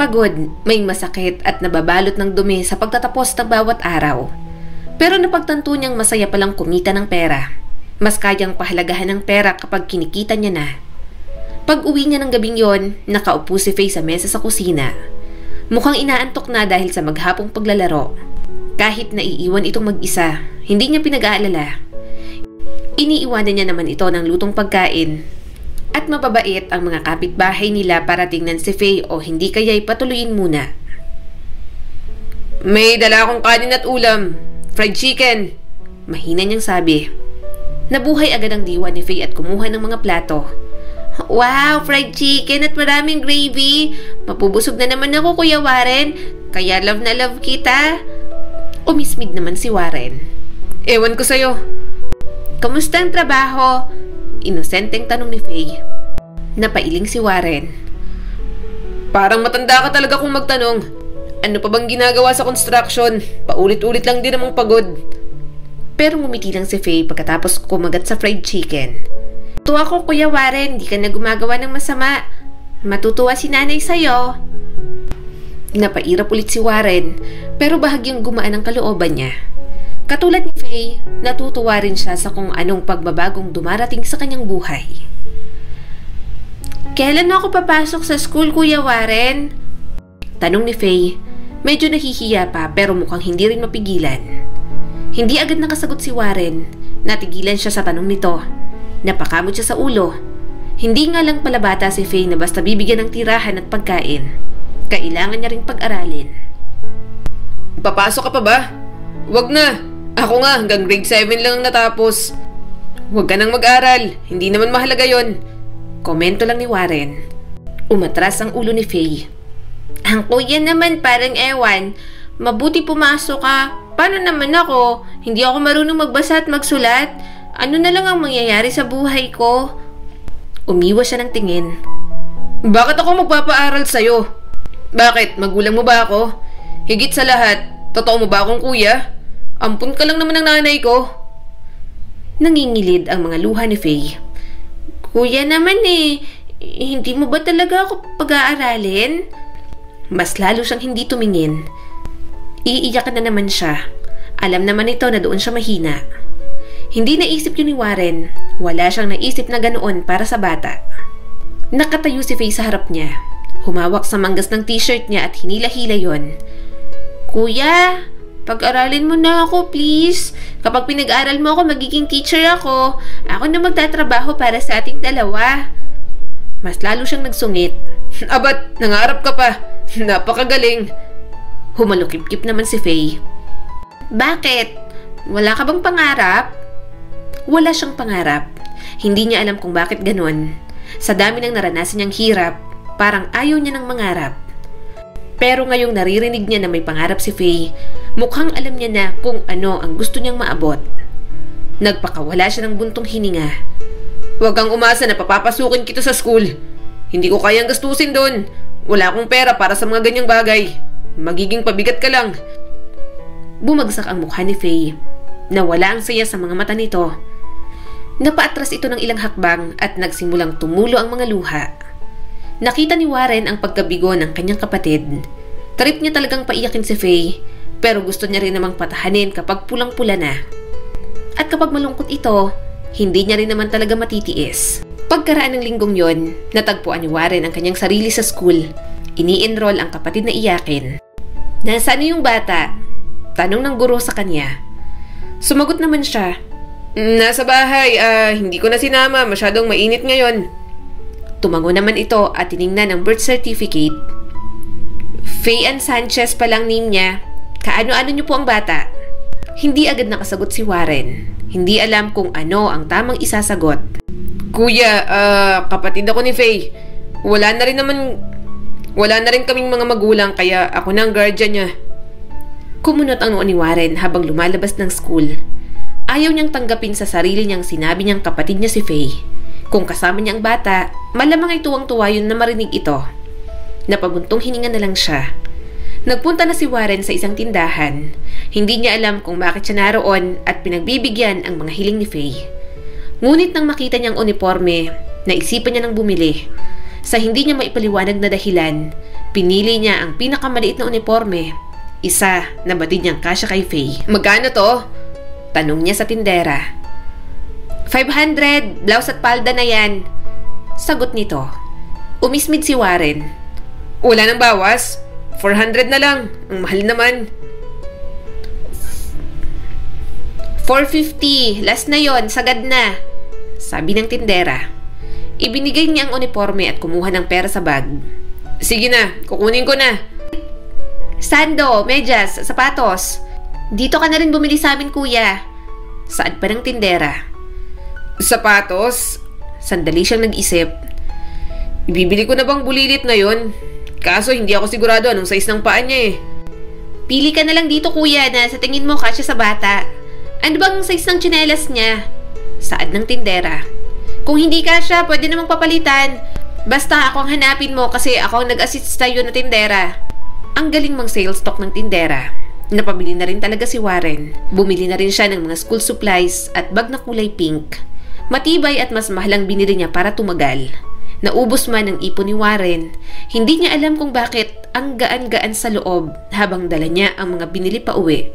Pagod, may masakit at nababalot ng dumi sa pagtatapos ng bawat araw. Pero napagtanto niyang masaya palang kumita ng pera. Mas kayang pahalagahan ng pera kapag kinikita niya na. Pag uwi niya ng gabing yon, nakaupo si Faye sa mesa sa kusina. Mukhang inaantok na dahil sa maghapong paglalaro. Kahit naiiwan itong mag-isa, hindi niya pinag-aalala. Iniiwanan niya naman ito ng lutong pagkain. At mababait ang mga kapitbahay nila para tingnan si Faye o hindi kaya'y patuluyin muna. May dala akong kanin at ulam. Fried chicken. Mahina niyang sabi. Nabuhay agad ang diwa ni Faye at kumuha ng mga plato. Wow, fried chicken at maraming gravy. Mapubusog na naman ako, Kuya Warren. Kaya love na love kita. Umismid naman si Warren. Ewan ko sa'yo. Kamusta ang trabaho? Inosenteng tanong ni Faye. Napailing si Warren. Parang matanda ka talaga kung magtanong. Ano pa bang ginagawa sa construction? Paulit-ulit lang din namang pagod. Pero ngumiti lang si Faye pagkatapos kumagat sa fried chicken. Tuwa ko, Kuya Warren, di ka na gumagawa ng masama. Matutuwa si nanay sa'yo. Napairap ulit si Warren, pero bahagyang gumaan ang kalooban niya. Katulad ni Faye, natutuwa rin siya sa kung anong pagbabagong dumarating sa kanyang buhay. Kailan mo ako papasok sa school, Kuya Warren? Tanong ni Faye, medyo nahihiya pa pero mukhang hindi rin mapigilan. Hindi agad nakasagot si Warren, natigilan siya sa tanong nito. Napakamot siya sa ulo. Hindi nga lang pala bata si Faye na basta bibigyan ng tirahan at pagkain. Kailangan niya ring pag-aralin. Papasok ka pa ba? Wag na. Ako nga, hanggang grade 7 lang ang natapos. Huwag ka nang mag-aral. Hindi naman mahalaga yon. Komento lang ni Warren. Umatras ang ulo ni Faye. Ang kuya naman parang ewan. Mabuti pumasok ka. Paano naman ako? Hindi ako marunong magbasa at magsulat. Ano na lang ang mangyayari sa buhay ko? Umiwas siya ng tingin. Bakit ako magpapaaral sa'yo? Bakit? Magulang mo ba ako? Higit sa lahat, totoo mo ba akong kuya? Ampun ka lang naman ng nanay ko. Nangingilid ang mga luha ni Faye. Kuya naman hindi mo ba talaga ako pag-aaralin? Mas lalo siyang hindi tumingin. Iiyak na naman siya. Alam naman ito na doon siya mahina. Hindi naisip yun ni Warren. Wala siyang naisip na ganoon para sa bata. Nakatayo si Faye sa harap niya. Humawak sa manggas ng t-shirt niya at hinila-hila yon. Kuya, pag-aralin mo na ako please. Kapag pinag-aral mo ako, magiging teacher ako. Ako na magtatrabaho para sa ating dalawa. Mas lalo siyang nagsungit. Abat, nangarap ka pa. Napakagaling. Humalukip-kip naman si Faye. Bakit? Wala ka bang pangarap? Wala siyang pangarap. Hindi niya alam kung bakit ganon. Sa dami ng naranasan niyang hirap, parang ayaw niya ng mangarap. Pero ngayong naririnig niya na may pangarap si Faye, mukhang alam niya na kung ano ang gusto niyang maabot. Nagpakawala siya ng buntong hininga. "Huwag kang umasa na papapasukin kita sa school. Hindi ko kayang gastusin doon. Wala akong pera para sa mga ganyang bagay. Magiging pabigat ka lang." Bumagsak ang mukha ni Faye. Nawala ang saya sa mga mata nito. Napaatras ito ng ilang hakbang at nagsimulang tumulo ang mga luha. Nakita ni Warren ang pagkabigo ng kanyang kapatid. Trip niya talagang paiyakin si Faye, pero gusto niya rin namang patahanin kapag pulang-pula na. At kapag malungkot ito, hindi niya rin naman talaga matitiis. Pagkaraan ng linggong yon, natagpuan ni Warren ang kanyang sarili sa school. Ini-enroll ang kapatid na iyakin. "Nasaan na yung bata?" tanong ng guro sa kanya. Sumagot naman siya, "Nasa bahay, hindi ko na sinama, masyadong mainit ngayon." Tumango naman ito at tiningnan ang birth certificate. Faye Ann Sanchez palang name niya. Kaano-ano niyo po ang bata? Hindi agad nakasagot si Warren. Hindi alam kung ano ang tamang isasagot. "Kuya, kapatid ako ni Faye. Wala na rin kaming mga magulang kaya ako na ang guardian niya." Kumunot ang noo ni Warren habang lumalabas ng school. Ayaw niyang tanggapin sa sarili niyang sinabi niyang kapatid niya si Faye. Kung kasama niya ang bata, malamang ay tuwang-tuwa yun na marinig ito. Napabuntong hininga na lang siya. Nagpunta na si Warren sa isang tindahan. Hindi niya alam kung bakit siya naroon at pinagbibigyan ang mga hiling ni Faye. Ngunit nang makita niyang uniforme, naisipan niya ng bumili. Sa hindi niya maipaliwanag na dahilan, pinili niya ang pinakamaliit na uniforme. Isa na batid niyang kasya kay Faye. "Magkano to?" tanong niya sa tindera. "500, blouse at palda na yan," sagot nito. Umismid si Warren. "Wala nang bawas? 400 na lang, ang mahal naman." "450, last na yon, sagad na," sabi ng tindera. Ibinigay niya ang uniforme at kumuha ng pera sa bag. "Sige na, kukunin ko na." "Sando, medyas, sapatos. Dito ka na rin bumili sa amin, kuya," saad pa ng tindera. "Sapatos?" Sandali siyang nag-isip. "Ibibili ko na bang bulilit na yon? Kaso hindi ako sigurado anong size ng paa niya eh." "Pili ka na lang dito, kuya, na sa tingin mo kasya sa bata. Ano bang size ng tsinelas niya?" saad ng tindera. "Kung hindi kasya, pwede namang papalitan. Basta ako ang hanapin mo kasi ako ang nag-assist sa'yo na tindera." Ang galing mang sales talk ng tindera. Napabili na rin talaga si Warren. Bumili na rin siya ng mga school supplies at bag na kulay pink. Matibay at mas mahalang binili niya para tumagal. Naubos man ang ipon ni Warren, hindi niya alam kung bakit ang gaan-gaan sa loob habang dala niya ang mga binili pa uwi.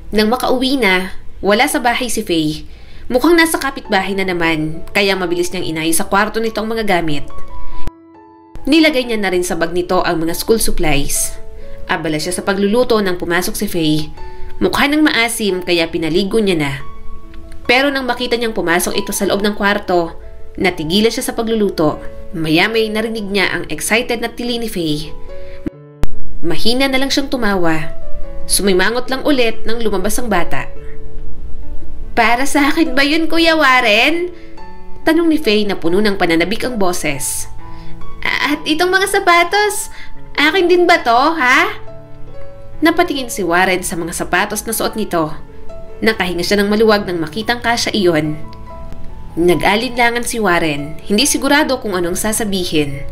Nang makauwi na, wala sa bahay si Faye. Mukhang nasa kapitbahay na naman, kaya mabilis niyang inayos sa kwarto nito ang mga gamit. Nilagay niya na rin sa bag nito ang mga school supplies. Abala siya sa pagluluto nang pumasok si Faye. Mukha nang maasim kaya pinaligo niya na. Pero nang makita niyang pumasok ito sa loob ng kwarto, natigilan siya sa pagluluto. Maya-may narinig niya ang excited na tili ni Faye. Mahina na lang siyang tumawa. Sumimangot lang ulit nang lumabas ang bata. "Para sa akin ba yun, Kuya Warren?" tanong ni Faye na puno ng pananabik ang boses. "At itong mga sapatos, akin din ba to, ha?" Napatingin si Warren sa mga sapatos na suot nito. Nakahinga siya ng maluwag nang makitang kasya iyon. Nag-alinlangan si Warren, hindi sigurado kung anong sasabihin.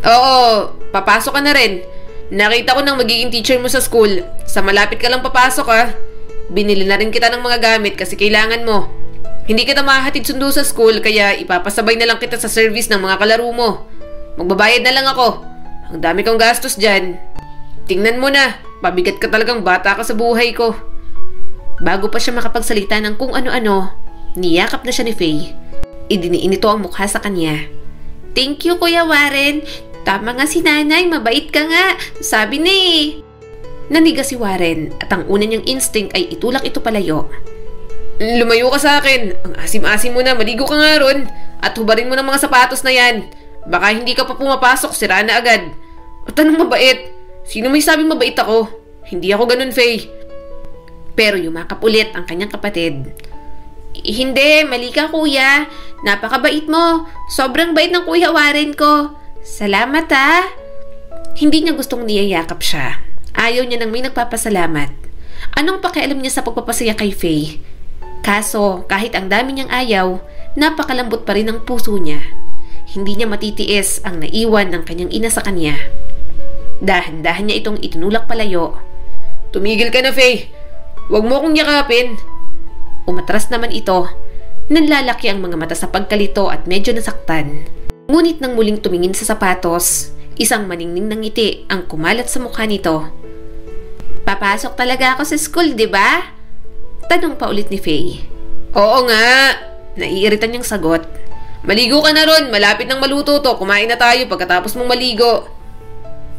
"Oo, papasok ka na rin. Nakita ko nang magiging teacher mo sa school. Sa malapit ka lang papasok ha. Binili na rin kita ng mga gamit kasi kailangan mo. Hindi kita mahahatid sundo sa school kaya ipapasabay na lang kita sa service ng mga kalaro mo. Magbabayad na lang ako. Ang dami kong gastos dyan. Tingnan mo na, pabigat ka talagang bata ka sa buhay ko." Bago pa siya makapagsalita ng kung ano-ano, niyakap na siya ni Faye. Idiniin nito ang mukha sa kanya. "Thank you, Kuya Warren. Tama nga si nanay, mabait ka nga. Sabi na eh." Naniga si Warren at ang una niyang instinct ay itulak ito palayo. "Lumayo ka sa akin. Ang asim-asim mo na, maligo ka nga ron. At hubarin mo ng mga sapatos na yan. Baka hindi ka pa pumapasok, sira na agad. At anong mabait? Sino may sabing mabait ako? Hindi ako ganun, Faye." Pero yumakap ulit ang kanyang kapatid. Hindi, mali ka kuya. Napakabait mo. Sobrang bait ng Kuya Warren ko. Salamat ha. Hindi niya gustong niyayakap siya. Ayaw niya nang may nagpapasalamat. Anong pakialam niya sa pagpapasaya kay Faye? Kaso, kahit ang dami niyang ayaw, napakalambot pa rin ang puso niya. Hindi niya matitiis ang naiwan ng kanyang ina sa kanya. Dahan-dahan niya itong itinulak palayo. Tumigil ka na, Faye. Huwag mo akong yakapin. Umatras naman ito. Nanlalaki ang mga mata sa pagkalito at medyo nasaktan. Ngunit nang muling tumingin sa sapatos, isang maningning ng ngiti ang kumalat sa mukha nito. Papasok talaga ako sa school, di ba? Tanong pa ulit ni Faye. Oo nga. Naiirita niyang sagot. Maligo ka na ron. Malapit nang maluto to. Kumain na tayo pagkatapos mong maligo.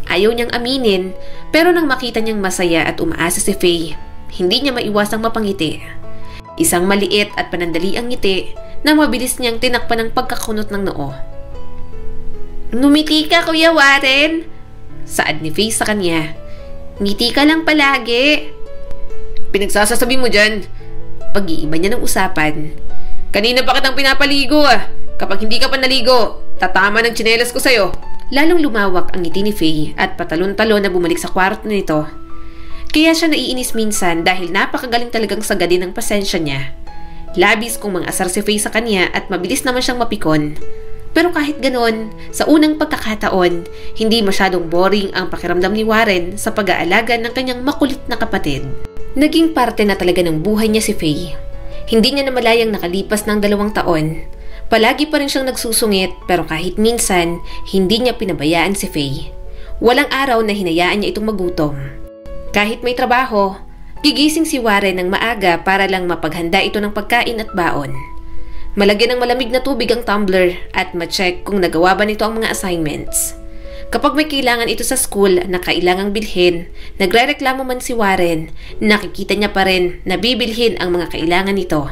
Ayaw niyang aminin, pero nang makita niyang masaya at umaasa si Faye, hindi niya maiwasang mapangiti. Isang maliit at panandaliang ngiti na mabilis niyang tinakpan ng pagkakunot ng noo. Ngumiti ka, Kuya Warren. Saad ni Faye sa kanya. Ngiti ka lang palagi. Pinagsasasabi mo dyan. Pag-iiba niya ng usapan. Kanina pa kitang pinapaligo ah. Kapag hindi ka pa naligo, tatama ng tsinelas ko sa'yo. Lalong lumawak ang ngiti ni Faye at patalon-talon na bumalik sa kwarto nito. Kaya siya naiinis minsan dahil napakagaling talagang sagadin ang pasensya niya. Labis kung mang-asar si Faye sa kanya at mabilis naman siyang mapikon. Pero kahit ganon, sa unang pagkakataon, hindi masyadong boring ang pakiramdam ni Warren sa pag-aalaga ng kanyang makulit na kapatid. Naging parte na talaga ng buhay niya si Faye. Hindi niya namalayang nakalipas ng 2 taon. Palagi pa rin siyang nagsusungit pero kahit minsan, hindi niya pinabayaan si Faye. Walang araw na hinayaan niya itong magutom. Kahit may trabaho, gigising si Warren ng maaga para lang mapaghanda ito ng pagkain at baon. Malagyan ng malamig na tubig ang tumbler at ma-check kung nagawa ba nito ang mga assignments. Kapag may kailangan ito sa school na kailangang bilhin, nagrereklamo man si Warren, nakikita niya pa rin na bibilhin ang mga kailangan nito.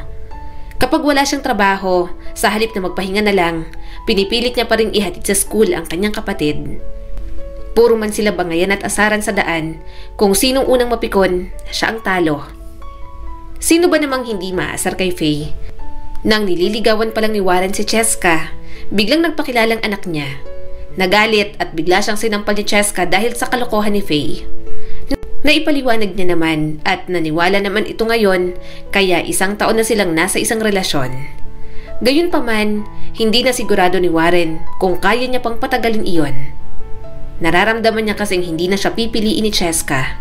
Kapag wala siyang trabaho, sa halip na magpahinga na lang, pinipilit niya pa rin ihatid sa school ang kanyang kapatid. Puro man sila bangayan at asaran sa daan, kung sinong unang mapikon, siya ang talo. Sino ba namang hindi maasar kay Faye? Nang nililigawan pa lang ni Warren si Cheska, biglang nagpakilalang anak niya. Nagalit at bigla siyang sinampal ni Cheska dahil sa kalokohan ni Faye. Naipaliwanag niya naman at naniwala naman ito ngayon kaya 1 taon na silang nasa isang relasyon. Gayunpaman, hindi na sigurado ni Warren kung kaya niya pang patagalin iyon. Nararamdaman niya kasing hindi na siya pipiliin ni Cheska.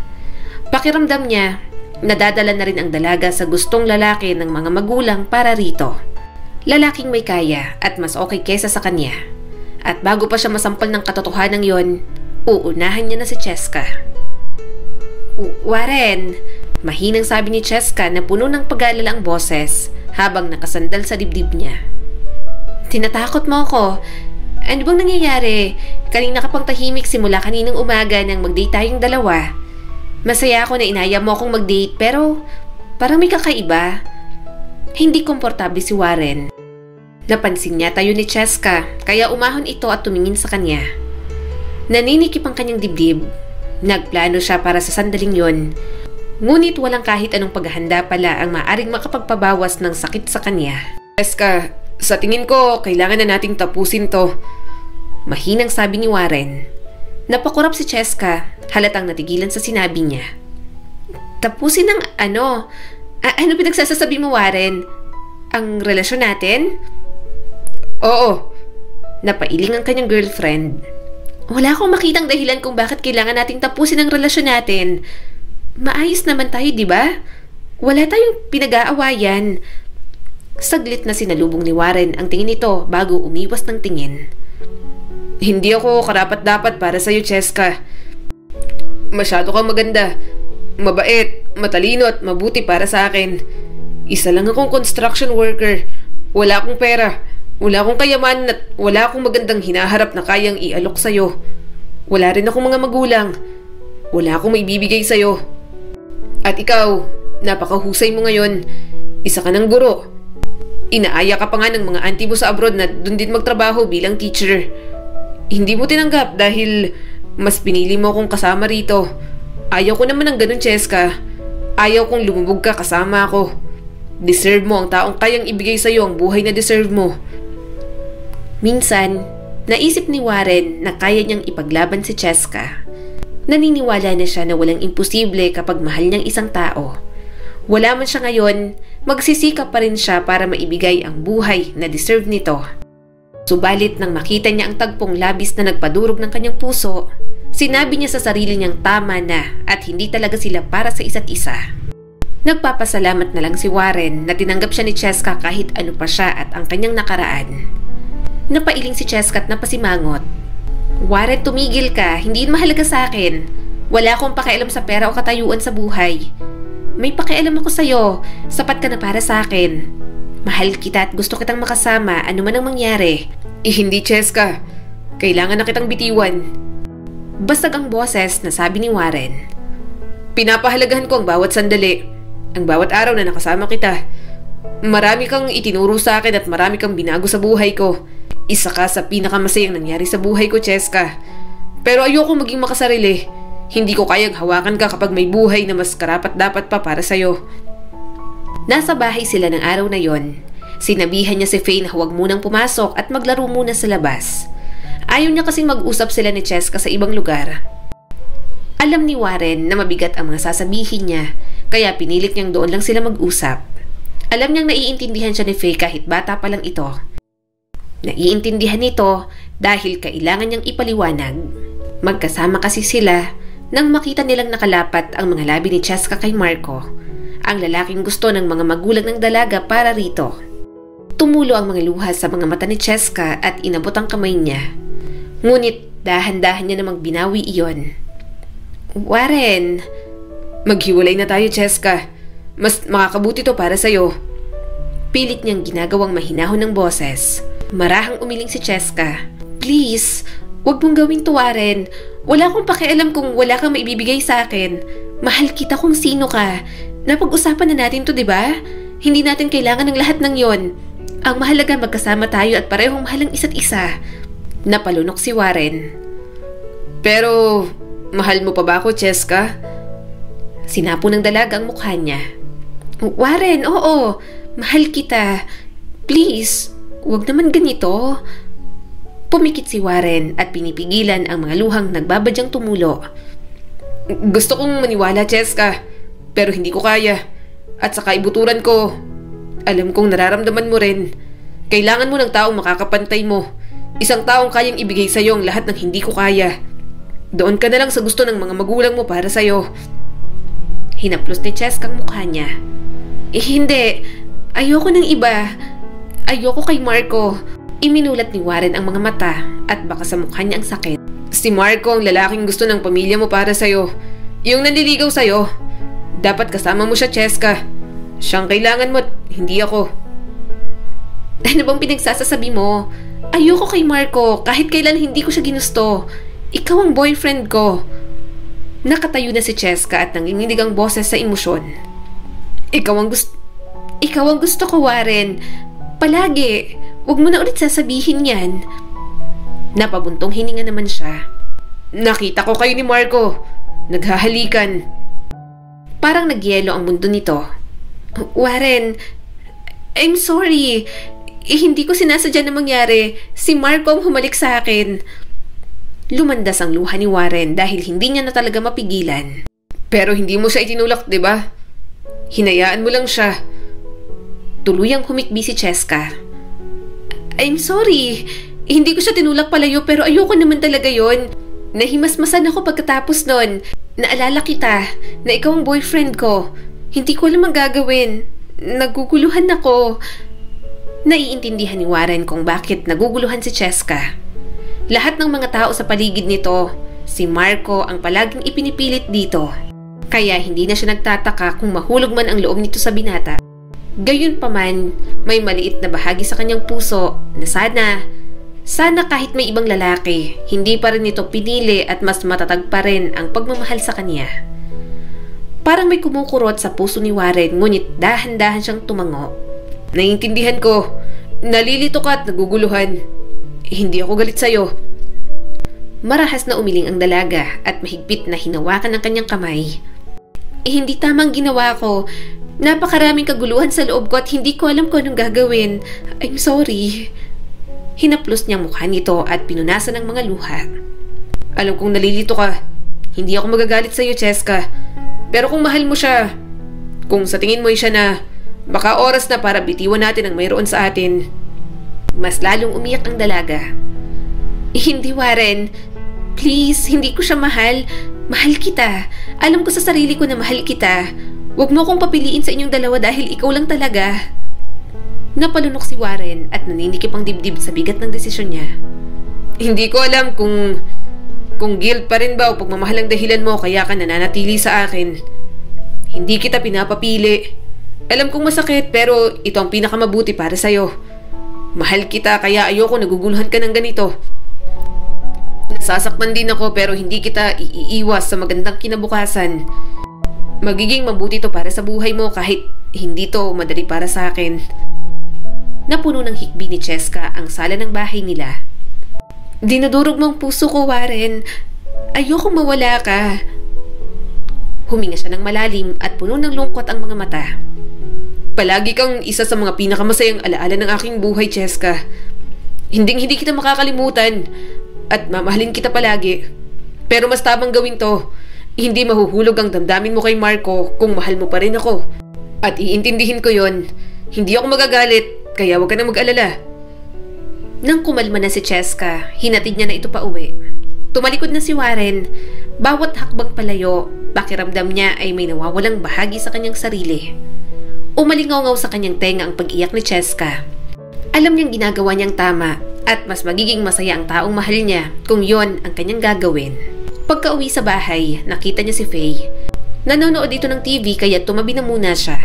Pakiramdam niya, nadadala na rin ang dalaga sa gustong lalaki ng mga magulang para rito. Lalaking may kaya at mas okay kesa sa kanya. At bago pa siya masampal ng katotohanan yon, uunahan niya na si Cheska. Warren, mahinang sabi ni Cheska na puno ng pag-aalala ang boses habang nakasandal sa dibdib niya. Tinatakot mo ako. Ano bang nangyayari? Kanina ka pang tahimik simula kaninang umaga nang mag-date tayong dalawa. Masaya ako na inaya mo akong mag-date pero parang may kakaiba. Hindi komportable si Warren. Napansin niya tayo ni Cheska kaya umahon ito at tumingin sa kanya. Naninikip ang kanyang dibdib. Nagplano siya para sa sandaling yon. Ngunit walang kahit anong paghahanda pala ang maaring makapagpabawas ng sakit sa kanya. Cheska, sa tingin ko kailangan na nating tapusin to. Mahinang sabi ni Warren. Napakurap si Cheska, halatang natigilan sa sinabi niya. Tapusin ng ano? Ano pinagsasasabi mo, Warren? Ang relasyon natin? Oo. Napailing ang kanyang girlfriend. Wala akong makitang dahilan kung bakit kailangan nating tapusin ang relasyon natin. Maayos naman tayo, di ba? Wala tayong pinag-aawayan. Saglit na sinalubong ni Warren ang tingin nito bago umiwas ng tingin. Hindi ako karapat-dapat para sa'yo, Cheska. Masyado kang maganda. Mabait, matalino at mabuti para sa akin. Isa lang akong construction worker. Wala akong pera. Wala akong kayamanan at wala akong magandang hinaharap na kayang ialok sa'yo. Wala rin akong mga magulang. Wala akong maibibigay sa'yo. At ikaw, napakahusay mo ngayon. Isa ka ng guro. Inaaya ka pa nga ng mga auntie mo sa abroad na dun din magtrabaho bilang teacher. Hindi mo tinanggap dahil mas pinili mo akong kasama rito. Ayaw ko naman ng ganun, Cheska. Ayaw kong lumubog ka kasama ako. Deserve mo ang taong kayang ibigay sa'yo ang buhay na deserve mo. Minsan, naisip ni Warren na kaya niyang ipaglaban si Cheska. Naniniwala na siya na walang imposible kapag mahal niyang isang tao. Wala man siya ngayon, magsisikap pa rin siya para maibigay ang buhay na deserve nito. Subalit nang makita niya ang tagpong labis na nagpadurog ng kanyang puso, sinabi niya sa sarili niyang tama na at hindi talaga sila para sa isa't isa. Nagpapasalamat na lang si Warren na tinanggap siya ni Cheska kahit ano pa siya at ang kanyang nakaraan. Napailing si Cheska at napasimangot. Warren, tumigil ka, hindi mahalaga sa akin. Wala akong pakialam sa pera o katayuan sa buhay. May pakialam ako sa'yo, sapat ka na para sa akin. Mahal kita at gusto kitang makasama ano man ang mangyari. Hindi Cheska, kailangan na kitang bitiwan. Basag ang boses na sabi ni Warren. Pinapahalagahan ko ang bawat sandali. Ang bawat araw na nakasama kita. Marami kang itinuro sa akin at marami kang binago sa buhay ko. Isa ka sa pinakamasayang nangyari sa buhay ko, Cheska. Pero ayoko maging makasarili. Hindi ko kayang hawakan ka kapag may buhay na mas karapat-dapat pa para sa'yo. Nasa bahay sila ng araw na yon. Sinabihan niya si Faye na huwag munang pumasok at maglaro muna sa labas. Ayaw niya kasing mag-usap sila ni Cheska sa ibang lugar. Alam ni Warren na mabigat ang mga sasabihin niya, kaya pinilit niyang doon lang sila mag-usap. Alam niyang naiintindihan siya ni Faye kahit bata pa lang ito. Naiintindihan nito dahil kailangan niyang ipaliwanag. Magkasama kasi sila nang makita nilang nakalapat ang mga labi ni Cheska kay Marco, ang lalaking gusto ng mga magulang ng dalaga para rito. Tumulo ang mga luha sa mga mata ni Cheska at inabot ang kamay niya. Ngunit dahan-dahan niya namang binawi iyon. Warren, maghiwalay na tayo, Cheska. Mas makakabuti to para sa'yo. Pilit niyang ginagawang mahinahon ng boses. Marahang umiling si Cheska. Please, wag mong gawin to, Warren. Wala akong pakialam kung wala kang maibibigay sa akin. Mahal kita kung sino ka. Napag-usapan na natin to, diba? Hindi natin kailangan ng lahat ng yon. Ang mahalaga magkasama tayo at parehong mahal ang isa't isa. Napalunok si Warren. Pero, mahal mo pa ba ako, Cheska? Sinapo ng dalaga ang mukha niya. Warren, oo. Mahal kita. Please, huwag naman ganito. Pumikit si Warren at pinipigilan ang mga luhang nagbabadyang tumulo. Gusto kong maniwala, Cheska, pero hindi ko kaya. At sa kaibuturan ko, alam kong nararamdaman mo rin. Kailangan mo ng taong makakapantay mo. Isang taong kayang ibigay sa'yo ang lahat ng hindi ko kaya. Doon ka na lang sa gusto ng mga magulang mo para sa'yo. Hinaplos ni Cheska ang mukha niya. Hindi. Ayoko ng iba. Ayoko kay Marco. Iminulat ni Warren ang mga mata at baka sa mukha niya ang sakit. Si Marco ang lalaking gusto ng pamilya mo para sa'yo. Yung nanliligaw sa'yo. Dapat kasama mo siya, Cheska. Siyang kailangan mo, hindi ako. Ano bang pinagsasasabi mo? Ayoko kay Marco kahit kailan hindi ko siya ginusto. Ikaw ang boyfriend ko. Nakatayo na si Cheska at nanginginig ang boses sa emosyon. Ikaw ang gusto ko, Warren. Palagi. Huwag mo na ulit sasabihin yan. Napabuntong hininga naman siya. Nakita ko kayo ni Marco. Naghahalikan. Parang nagyelo ang mundo nito. Warren, I'm sorry. Hindi ko sinasadya na mangyari. Si Marco ang humalik sa akin. Lumandas ang luha ni Warren dahil hindi niya na talaga mapigilan. Pero hindi mo siya itinulak, di ba? Hinayaan mo lang siya. Tuluyang humikbi si Cheska. I'm sorry. Hindi ko siya tinulak palayo pero ayoko naman talaga yon. Nahimasmasan ako pagkatapos nun. Naalala kita na ikaw ang boyfriend ko. Hindi ko alam ang gagawin. Naguguluhan ako. Naiintindihan ni Warren kung bakit naguguluhan si Cheska. Lahat ng mga tao sa paligid nito, si Marco ang palaging ipinipilit dito. Kaya hindi na siya nagtataka kung mahulog man ang loob nito sa binata. Gayunpaman, may maliit na bahagi sa kanyang puso na sana kahit may ibang lalaki, hindi pa rin ito pinili at mas matatag pa rin ang pagmamahal sa kanya. Parang may kumukurot sa puso ni Warren ngunit dahan-dahan siyang tumango. Naiintindihan ko, nalilito ka at naguguluhan. Hindi ako galit sa'yo. Marahas na umiling ang dalaga at mahigpit na hinawakan ang kanyang kamay. Hindi tamang ginawa ko. Napakaraming kaguluhan sa loob ko at hindi ko alam kung anong gagawin. I'm sorry. Hinaplos niyang mukha nito at pinunasan ng mga luha. Alam kong nalilito ka. Hindi ako magagalit sa iyo, Cheska. Pero kung mahal mo siya, kung sa tingin mo siya na baka oras na para bitiwan natin ang mayroon sa atin. Mas lalong umiyak ang dalaga. Hindi, Warren. Please, hindi ko siya mahal. Mahal kita. Alam ko sa sarili ko na mahal kita. Huwag mo akong papiliin sa inyong dalawa dahil ikaw lang talaga. Napalunok si Warren at naninikip ang dibdib sa bigat ng desisyon niya. Hindi ko alam kung guilt pa rin ba o pagmamahal ang dahilan mo kaya ka nananatili sa akin. Hindi kita pinapapili. Alam kong masakit pero ito ang pinakamabuti para sa'yo. Mahal kita kaya ayoko naguguluhan ka ng ganito. Nasasaktan din ako pero hindi kita iiwas sa magandang kinabukasan. Magiging mabuti to para sa buhay mo kahit hindi to madali para sa akin. Napuno ng hikbi ni Cheska ang sala ng bahay nila. Dinudurog mo ang puso ko, Warren. Ayokong mawala ka. Huminga siya ng malalim at puno ng lungkot ang mga mata. Palagi kang isa sa mga pinakamasayang alaala ng aking buhay, Cheska. Hindi kita makakalimutan at mamahalin kita palagi. Pero mas tamang gawin to. Hindi mahuhulog ang damdamin mo kay Marco kung mahal mo pa rin ako. At iintindihin ko yon. Hindi ako magagalit, kaya huwag ka na mag-alala. Nang kumalma na si Cheska, hinatid niya na ito pa uwi. Tumalikod na si Warren. Bawat hakbang palayo, pakiramdam niya ay may nawawalang bahagi sa kanyang sarili. Umalingaw-ngaw sa kanyang tenga ang pag-iyak ni Cheska. Alam niyang ginagawa niyang tama at mas magiging masaya ang taong mahal niya kung yon ang kanyang gagawin. Pagka-uwi sa bahay, nakita niya si Faye. Nanonood ito ng TV kaya tumabi na muna siya.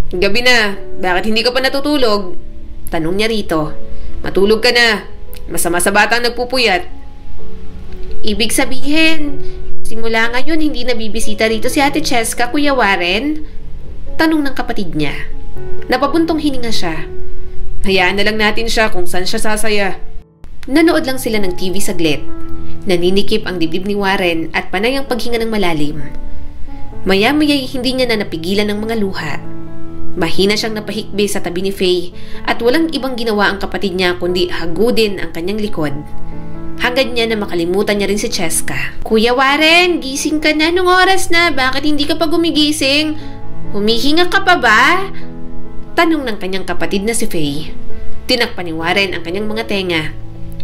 Gabi na, bakit hindi ka pa natutulog? Tanong niya rito. Matulog ka na. Masama sa batang nagpupuyat. Ibig sabihin, simula ngayon hindi na bibisita rito si Ate Cheska, Kuya Warren? Tanong ng kapatid niya. Napabuntong hininga siya. Hayaan na lang natin siya kung saan siya sasaya. Nanood lang sila ng TV saglit. Naninikip ang dibdib ni Warren at panay ang paghinga ng malalim. Maya-maya'y hindi niya na napigilan ng mga luha. Mahina siyang napahikbi sa tabi ni Faye at walang ibang ginawa ang kapatid niya kundi hagudin ang kanyang likod. Hangad niya na makalimutan niya rin si Cheska. Kuya Warren, gising ka na. Nung oras na? Bakit hindi ka pa gumigising? Humihinga ka pa ba? Tanong ng kanyang kapatid na si Faye. Tinakpan ni Warren ang kanyang mga tenga.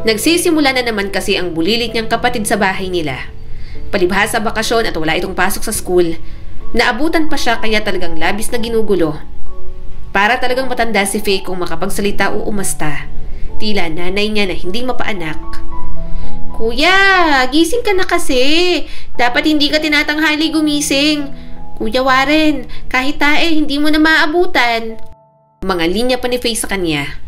Nagsisimula na naman kasi ang bulilit niyang kapatid sa bahay nila. Palibhasa bakasyon at wala itong pasok sa school. Naabutan pa siya kaya talagang labis na ginugulo. Para talagang matanda si Faye kung makapagsalita o umasta. Tila nanay niya na hindi mapaanak. Kuya, gising ka na kasi. Dapat hindi ka tinatanghali gumising. Kuya Warren, kahit tae hindi mo na maabutan. Mga linya pa ni Faye sa kanya.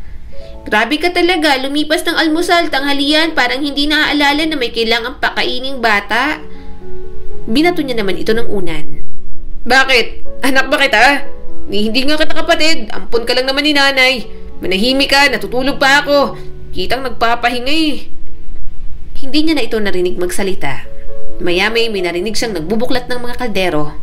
Grabe ka talaga, lumipas ng almusal, tanghalian, parang hindi naaalala na may kailangang pakaining bata. Binato niya naman ito ng unan. Bakit? Anak ba kita? Hindi nga kita kapatid, ampon ka lang naman ni nanay. Manahimik ka, natutulog pa ako. Kitang nagpapahinga eh. Hindi niya na ito narinig magsalita. Maya-may may narinig siyang nagbubuklat ng mga kaldero.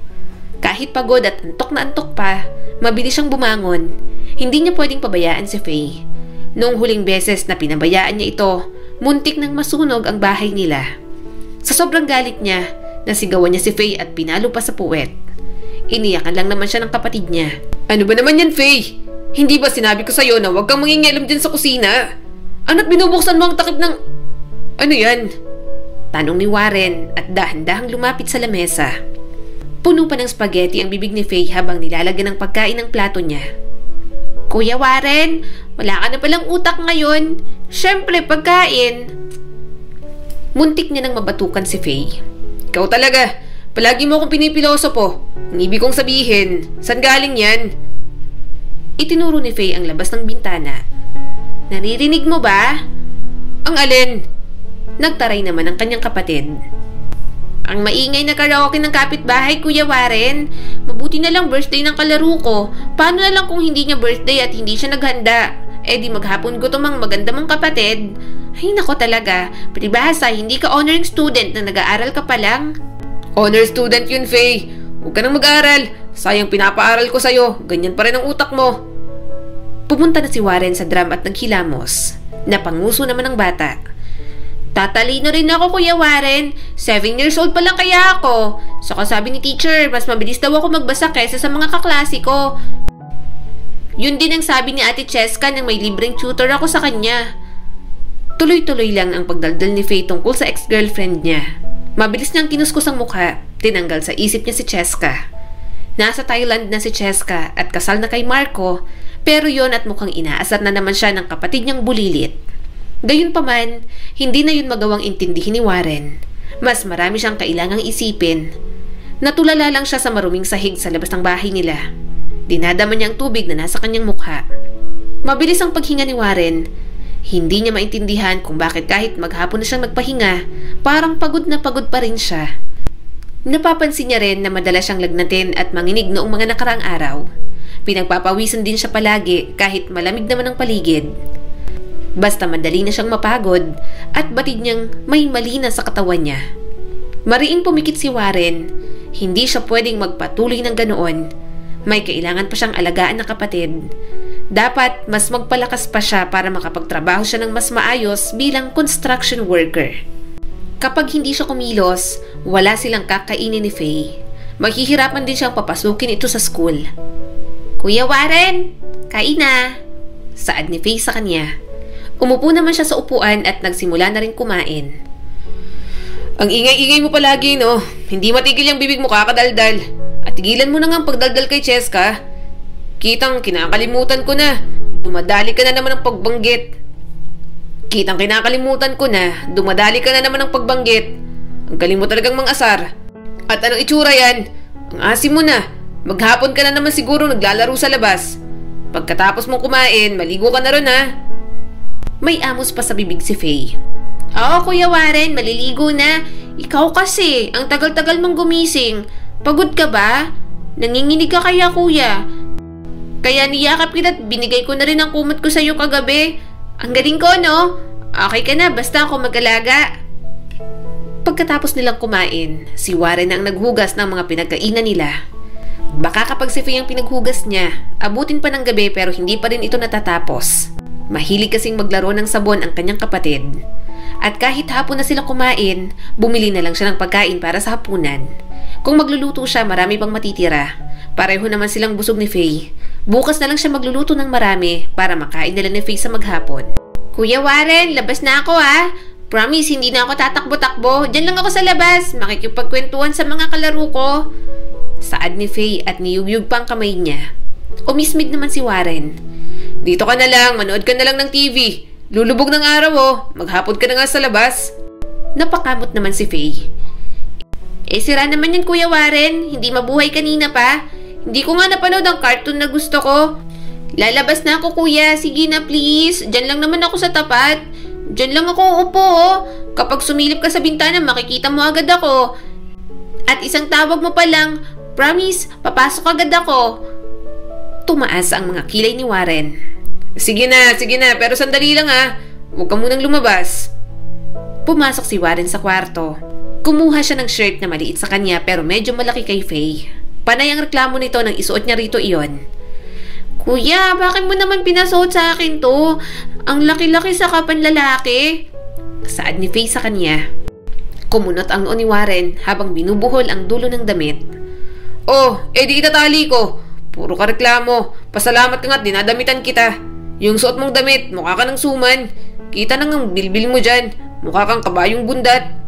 Kahit pagod at antok na antok pa, mabilis siyang bumangon. Hindi niya pwedeng pabayaan si Faye. Noong huling beses na pinabayaan niya ito, muntik nang masunog ang bahay nila. Sa sobrang galit niya, nasigawan niya si Faye at pinalo pa sa puwet. Iniyakan lang naman siya ng kapatid niya. Ano ba naman yan, Faye? Hindi ba sinabi ko sa'yo na huwag kang mangingialam dyan sa kusina? Ano't binubuksan mo ang takip ng... Ano yan? Tanong ni Warren at dahan-dahang lumapit sa lamesa. Puno pa ng spaghetti ang bibig ni Faye habang nilalagyan ng pagkain ng plato niya. Kuya Warren, wala ka na palang utak ngayon. Siyempre, pagkain. Muntik niya nang mabatukan si Faye. Ikaw talaga, palagi mo akong pinipilosopo. Ang ibig kong sabihin, saan galing yan? Itinuro ni Faye ang labas ng bintana. Naririnig mo ba? Ang alin? Nagtaray naman ang kanyang kapatid. Ang maingay na karaoke ng kapitbahay, Kuya Warren. Mabuti na lang birthday ng kalaro ko. Paano na lang kung hindi niya birthday at hindi siya naghanda? Eh di maghapon gutom ang maganda mong kapatid. Ay nako talaga, peribahasa, hindi ka honoring student na nag-aaral ka pa lang. Honor student yun, Faye. Huwag ka nang mag-aaral. Sayang pinapaaral ko sa'yo, ganyan pa rin ang utak mo. Pumunta na si Warren sa drum at naghilamos. Napanguso naman ang bata. Tatalino rin ako, Kuya Warren. 7 years old pa lang kaya ako. Saka sabi ni teacher, mas mabilis daw ako magbasa kaysa sa mga kaklase ko. Yun din ang sabi ni Ate Cheska nang may libreng tutor ako sa kanya. Tuloy-tuloy lang ang pagdaldal ni Faye tungkol sa ex-girlfriend niya. Mabilis niyang kinuskus ang mukha, tinanggal sa isip niya si Cheska. Nasa Thailand na si Cheska at kasal na kay Marco, pero yon at mukhang inaasar na naman siya ng kapatid niyang bulilit. Gayunpaman, hindi na yun magawang intindihin ni Warren. Mas marami siyang kailangang isipin. Natulala lang siya sa maruming sahig sa labas ng bahay nila. Dinadama niya ang tubig na nasa kanyang mukha. Mabilis ang paghinga ni Warren. Hindi niya maintindihan kung bakit kahit maghapon na siyang nagpahinga, parang pagod na pagod pa rin siya. Napapansin niya rin na madalas siyang lagnatin at manginig noong mga nakaraang araw. Pinagpapawisan din siya palagi kahit malamig naman ang paligid. Basta madali na siyang mapagod at batid niyang may mali na sa katawan niya. Mariing pumikit si Warren. Hindi siya pwedeng magpatuloy ng ganoon. May kailangan pa siyang alagaan na kapatid. Dapat mas magpalakas pa siya para makapagtrabaho siya ng mas maayos bilang construction worker. Kapag hindi siya kumilos, wala silang kakainin ni Faye. Maghihirapan din siyang papasukin ito sa school. Kuya Warren, kain na! Saad ni Faye sa kanya. Umupo naman siya sa upuan at nagsimula na rin kumain. Ang ingay-ingay mo palagi, no? Hindi matigil yung bibig mo kakadaldal. At tigilan mo na nga ang pagdaldal kay Cheska. Kitang kinakalimutan ko na. Dumadali ka na naman ng pagbanggit. Ang galing mo talagang mang-asar. At anong itsura yan? Ang asim mo na. Maghapon ka na naman siguro naglalaro sa labas. Pagkatapos mong kumain, maligo ka na ron, ha? May amos pa sa bibig si Faye. Oo, Kuya Warren, maliligo na. Ikaw kasi, ang tagal-tagal mong gumising. Pagod ka ba? Nanginginig ka kaya, Kuya? Kaya niyakap kita at binigay ko na rin ang kumot ko sa iyo kagabi. Ang galing ko, no? Okay ka na, basta ako mag-alaga. Pagkatapos nilang kumain, si Warren ang naghugas ng mga pinagkainan nila. Baka kapag si Faye ang pinaghugas niya, abutin pa ng gabi pero hindi pa rin ito natatapos. Mahilig kasing maglaro ng sabon ang kanyang kapatid. At kahit hapon na sila kumain, bumili na lang siya ng pagkain para sa hapunan. Kung magluluto siya, marami pang matitira. Pareho naman silang busog ni Faye. Bukas na lang siya magluluto ng marami para makain nila ni Faye sa maghapon. Kuya Warren, labas na ako, ha? Promise, hindi na ako tatakbo-takbo. Diyan lang ako sa labas. Makikipagkwentuhan sa mga kalaro ko. Saad ni Faye at niyugyug pang kamay niya. Umismid naman si Warren. Dito ka na lang, manood ka na lang ng TV. Lulubog ng araw, oh. Maghapon ka na nga sa labas. Napakamot naman si Faye. Sira naman yan, Kuya Warren. Hindi mabuhay kanina pa. Hindi ko nga napanood ang cartoon na gusto ko. Lalabas na ako, Kuya. Sige na, please. Diyan lang naman ako sa tapat. Diyan lang ako uupo, oh. Kapag sumilip ka sa bintana, makikita mo agad ako. At isang tawag mo pa lang, promise, papasok agad ako. Tumaas ang mga kilay ni Warren. Sige na, pero sandali lang, ha. Huwag ka munang lumabas. Pumasok si Warren sa kwarto. Kumuha siya ng shirt na maliit sa kanya pero medyo malaki kay Faye. Panay ang reklamo nito nang isuot niya rito iyon. Kuya, bakit mo naman pinasuot sa akin to? Ang laki-laki sa kapanlalaki. Saad ni Faye sa kanya. Kumunot ang noo ni Warren habang binubuhol ang dulo ng damit. Oh, di itatali ko. Puro ka reklamo. Pasalamat ka nga't dinadamitan kita. Yung suot mong damit, mukha ka ng suman. Kita nang ang bilbil mo dyan. Mukha kang kabayong bundat.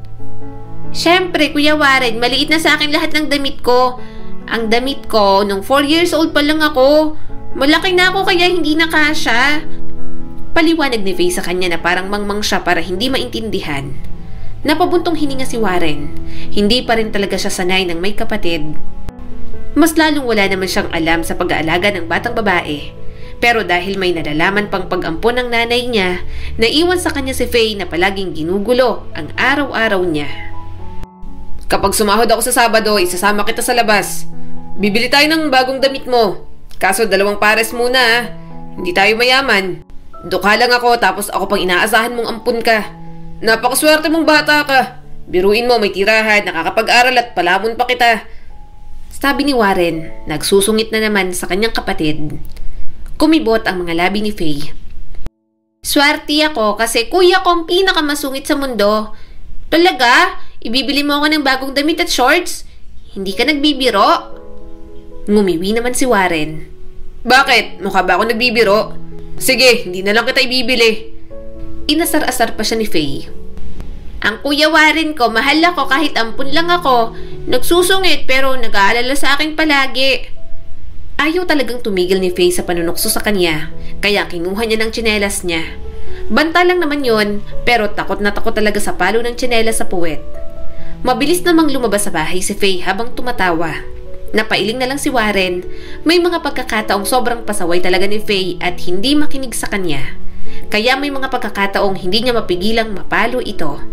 Siyempre, Kuya Warren, maliit na sa akin lahat ng damit ko. Ang damit ko, nung 4 years old pa lang ako. Malaki na ako kaya hindi na kasya. Paliwanag ni Faye sa kanya na parang mangmang siya para hindi maintindihan. Napabuntong hininga si Warren. Hindi pa rin talaga siya sanay ng may kapatid. Mas lalong wala naman siyang alam sa pag-aalaga ng batang babae. Pero dahil may nalalaman pang pag-ampon ng nanay niya, naiwan sa kanya si Faye na palaging ginugulo ang araw-araw niya. Kapag sumahod ako sa Sabado, isasama kita sa labas. Bibili tayo ng bagong damit mo. Kaso 2 pares muna, ha. Hindi tayo mayaman. Dukha lang ako tapos ako pang inaasahan mong ampun ka. Napakaswerte mong bata ka. Biruin mo, may tirahan, nakakapag-aral at palamon pa kita. Sabi ni Warren, nagsusungit na naman sa kanyang kapatid. Kumibot ang mga labi ni Faye. Swerte ako kasi kuya ko ang pinakamasungit sa mundo. Talaga? Ibibili mo ako ng bagong damit at shorts? Hindi ka nagbibiro? Ngumiwi naman si Warren. Bakit? Mukha ba ako nagbibiro? Sige, hindi na lang kita ibibili. Inasar-asar pa siya ni Faye. Ang kuya Warren ko, mahal ako kahit ampun lang ako. Nagsusungit pero nag-aalala sa akin palagi. Ayaw talagang tumigil ni Faye sa panunukso sa kanya, kaya kinuha niya ng tsinelas niya. Banta lang naman yon, pero takot na takot talaga sa palo ng tsinelas sa puwet. Mabilis namang lumabas sa bahay si Faye habang tumatawa. Napailing na lang si Warren. May mga pagkakataong sobrang pasaway talaga ni Faye at hindi makinig sa kanya. Kaya may mga pagkakataong hindi niya mapigilang mapalo ito.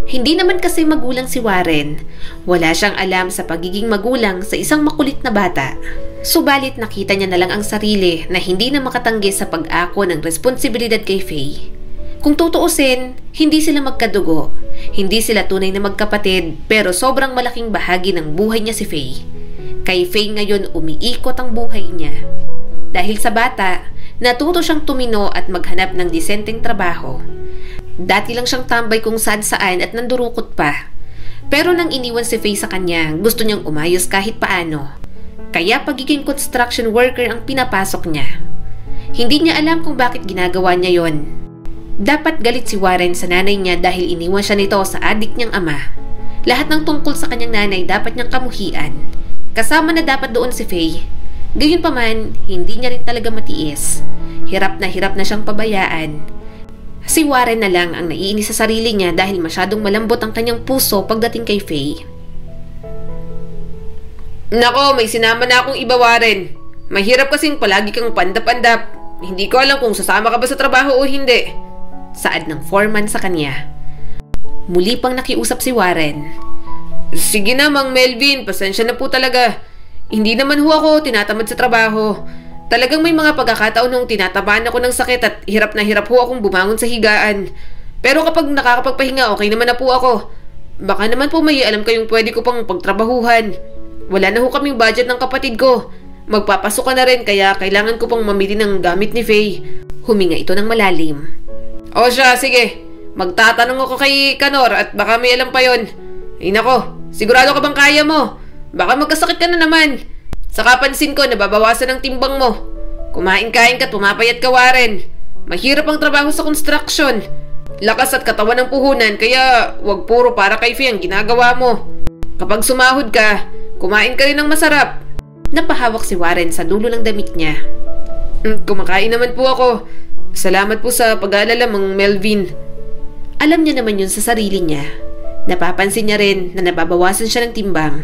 Hindi naman kasi magulang si Warren. Wala siyang alam sa pagiging magulang sa isang makulit na bata. Subalit nakita niya na lang ang sarili na hindi na makatanggi sa pag-ako ng responsibilidad kay Faye. Kung tutuusin, hindi sila magkadugo. Hindi sila tunay na magkapatid pero sobrang malaking bahagi ng buhay niya si Faye. Kay Faye ngayon umiikot ang buhay niya. Dahil sa bata, natuto siyang tumino at maghanap ng disenteng trabaho. Dati lang siyang tambay kung saan-saan at nandurukot pa. Pero nang iniwan si Faye sa kanya, gusto niyang umayos kahit paano. Kaya pagiging construction worker ang pinapasok niya. Hindi niya alam kung bakit ginagawa niya yon. Dapat galit si Warren sa nanay niya dahil iniwan siya nito sa adik niyang ama. Lahat ng tungkol sa kanyang nanay dapat niyang kamuhian. Kasama na dapat doon si Faye. Gayunpaman, hindi niya rin talaga matiis. Hirap na siyang pabayaan. Si Warren na lang ang naiinis sa sarili niya dahil masyadong malambot ang kanyang puso pagdating kay Faye. Nako, may sinama na akong iba, Warren. Mahirap kasing palagi kang pandap-pandap. Hindi ko alam kung sasama ka ba sa trabaho o hindi. Saad ng foreman sa kanya. Muli pang nakiusap si Warren. Sige na, Mang Melvin, pasensya na po talaga. Hindi naman ho ako tinatamad sa trabaho. Talagang may mga pagkakataon nung tinatamaan ako ng sakit at hirap na hirap ho akong bumangon sa higaan. Pero kapag nakakapagpahinga, okay naman na po ako. Baka naman po may alam kayong pwede ko pang pagtrabahuhan. Wala na ho kaming budget ng kapatid ko. Magpapasok ka na rin kaya kailangan ko pang mamili ng gamit ni Faye. Huminga ito ng malalim. O siya, sige. Magtatanong ako kay Kanor at baka may alam pa yon. Ay nako, sigurado ka bang kaya mo? Baka magkasakit ka na naman. Saka pansin ko, nababawasan ang timbang mo. Kumain-kain ka, tumapayat ka, Warren. Mahirap ang trabaho sa construction. Lakas at katawan ng puhunan, kaya wag puro para kay Faye ang ginagawa mo. Kapag sumahod ka, kumain ka rin ng masarap. Napahawak si Warren sa dulo ng damit niya. Kumakain naman po ako. Salamat po sa pag-aalala, Mang Melvin. Alam niya naman yun sa sarili niya. Napapansin niya rin na nababawasan siya ng timbang.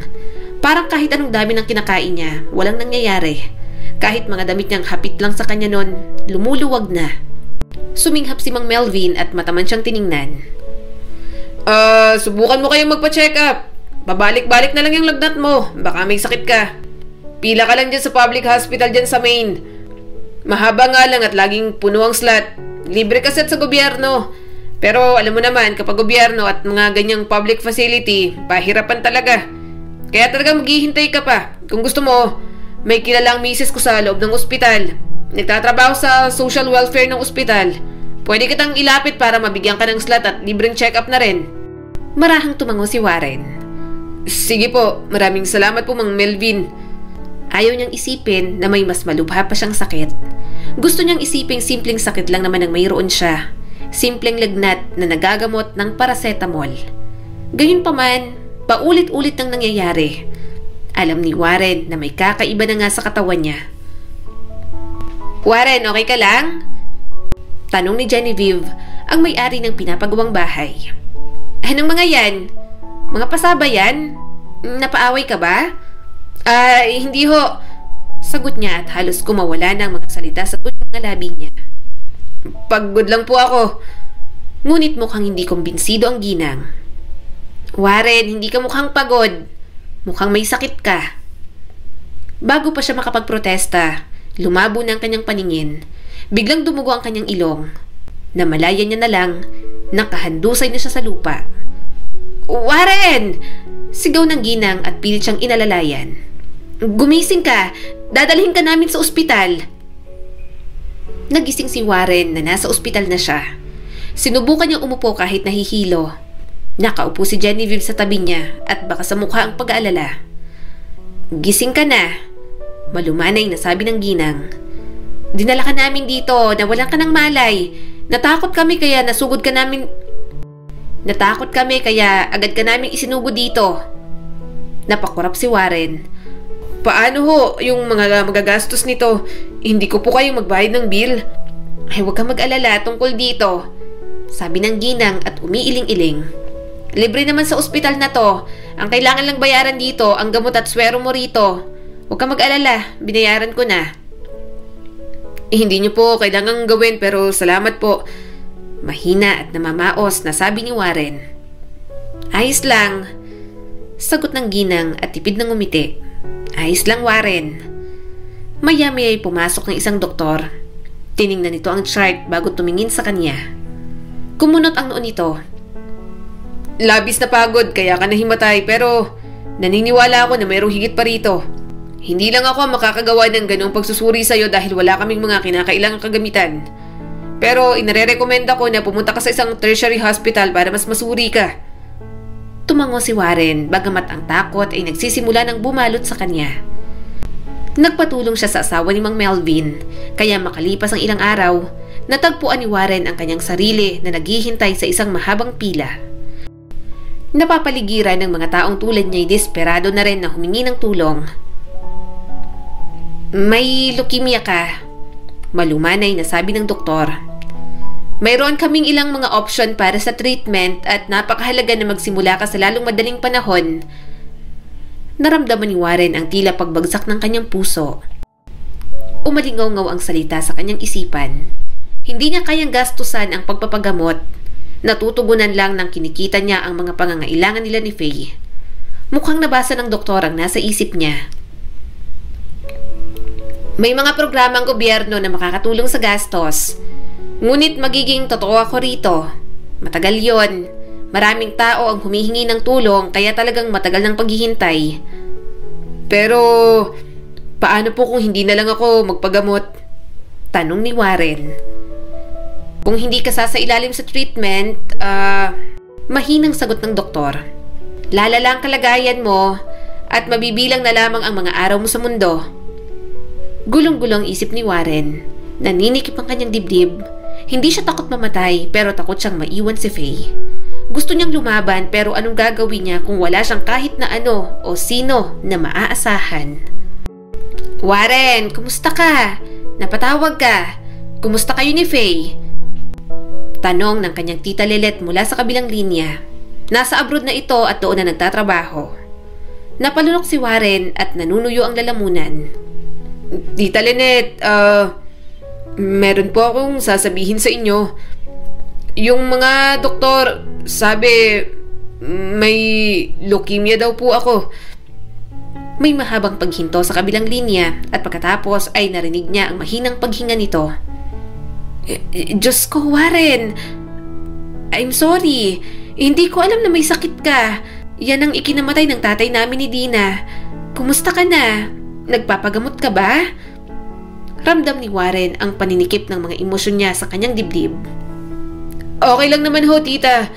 Parang kahit anong dami ng kinakain niya, walang nangyayari. Kahit mga damit niyang hapit lang sa kanya nun, lumuluwag na. Suminghap si Mang Melvin at mataman siyang tiningnan. Subukan mo kayong magpa-check up. Babalik-balik na lang yung lagnat mo. Baka may sakit ka. Pila ka lang dyan sa public hospital dyan sa Maine. Mahaba nga lang at laging puno ang slot. Libre kasi sa gobyerno. Pero alam mo naman, kapag gobyerno at mga ganyang public facility, pahirapan talaga. Kaya talaga maghihintay ka pa. Kung gusto mo, may kilalang misis ko sa loob ng ospital. Nagtatrabaho sa social welfare ng ospital. Pwede kitang ilapit para mabigyan ka ng slot at libreng check-up na rin. Marahang tumango si Warren. Sige po, maraming salamat po, Mang Melvin. Ayaw niyang isipin na may mas malubha pa siyang sakit. Gusto niyang isiping simpleng sakit lang naman ang mayroon siya. Simpleng lagnat na nagagamot ng paracetamol. Gayunpaman, paulit-ulit nang nangyayari. Alam ni Warren na may kakaiba na nga sa katawan niya. Warren, okay ka lang? Tanong ni Genevieve, ang may-ari ng pinapagawang bahay. Anong mga yan? Mga pasaba yan? Napaaway ka ba? Hindi ho. Sagot niya at halos kumawala ng mga salita sa tunyong na labi niya. Pagod lang po ako. Ngunit mukhang hindi kumbinsido ang ginang. Warren, hindi ka mukhang pagod. Mukhang may sakit ka. Bago pa siya makapagprotesta, lumabo na ang kanyang paningin. Biglang dumugo ang kanyang ilong. Namalayan niya na lang, nakahandusay na siya sa lupa. Warren! Sigaw ng ginang at pilit siyang inalalayan. Gumising ka. Dadalhin ka namin sa ospital. Nagising si Warren na nasa ospital na siya. Sinubukan niyang umupo kahit nahihilo. Nakaupo si Genevieve sa tabi niya at baka sa mukha ang pag-aalala. Gising ka na. Malumanay na sabi ng ginang. Dinala ka namin dito na walang ka ng malay. Natakot kami kaya agad ka namin isinugod dito. Napakurap si Warren. Paano ho yung mga magagastos nito? Hindi ko po kayo magbayad ng bill. Ay, huwag kang mag-alala tungkol dito, sabi ng ginang at umiiling-iling. Libre naman sa ospital na to. Ang kailangan lang bayaran dito ang gamot at swero mo rito. Huwag kang mag-alala, binayaran ko na. Hindi niyo po kailangang gawin pero salamat po. Mahina at namamaos na sabi ni Warren. Ayos lang, sagot ng ginang at tipid ng umiti. Ayos lang, Warren. Maya-maya ay pumasok ng isang doktor. Tiningnan nito ang chart bago tumingin sa kanya. Kumunot ang noon nito. Labis na pagod kaya ka nahimatay pero naniniwala ako na mayroong higit pa rito. Hindi lang ako makakagawa ng ganong pagsusuri sa'yo dahil wala kaming mga kinakailangang kagamitan. Pero inare-recommenda ko na pumunta ka sa isang tertiary hospital para mas masuri ka. Tumango si Warren bagamat ang takot ay nagsisimula ng bumalot sa kanya. Nagpatulong siya sa asawa ni Mang Melvin kaya makalipas ang ilang araw, natagpuan ni Warren ang kanyang sarili na naghihintay sa isang mahabang pila. Napapaligiran ng mga taong tulad niya ay desperado na rin na humingi ng tulong. May leukemia ka, malumanay na sabi ng doktor. Mayroon kaming ilang mga option para sa treatment at napakahalaga na magsimula ka sa lalong madaling panahon. Naramdaman ni Warren ang tila pagbagsak ng kanyang puso. Umalingaw-ngaw ang salita sa kanyang isipan. Hindi niya kayang gastusan ang pagpapagamot. Natutugunan lang ng kinikita niya ang mga pangangailangan nila ni Faye. Mukhang nabasa ng doktor ang nasa isip niya. May mga programang gobyerno na makakatulong sa gastos. Ngunit magiging totoo ako rito. Matagal yon. Maraming tao ang humihingi ng tulong kaya talagang matagal ng paghihintay. Pero, paano po kung hindi na lang ako magpagamot? Tanong ni Warren. Kung hindi ka sasailalim sa treatment, mahinang sagot ng doktor. Lalala ang kalagayan mo at mabibilang na lamang ang mga araw mo sa mundo. Gulong-gulong isip ni Warren. Naninikip ang kanyang dibdib. Hindi siya takot mamatay pero takot siyang maiwan si Faye. Gusto niyang lumaban pero anong gagawin niya kung wala siyang kahit na ano o sino na maaasahan? Warren, kumusta ka? Napatawag ka. Kumusta kayo ni Faye? Tanong ng kanyang tita Lilet mula sa kabilang linya. Nasa abroad na ito at doon na nagtatrabaho. Napalunok si Warren at nanunuyo ang lalamunan. Tita Linet, meron po akong sasabihin sa inyo. Yung mga doktor, sabi, may leukemia daw po ako. May mahabang paghinto sa kabilang linya at pagkatapos ay narinig niya ang mahinang paghinga nito. Diyos ko, Warren. I'm sorry. Hindi ko alam na may sakit ka. Yan ang ikinamatay ng tatay namin ni Dina. Kumusta ka na? Nagpapagamot ka ba? Ramdam ni Warren ang paninikip ng mga emosyon niya sa kanyang dibdib. Okay lang naman ho, tita.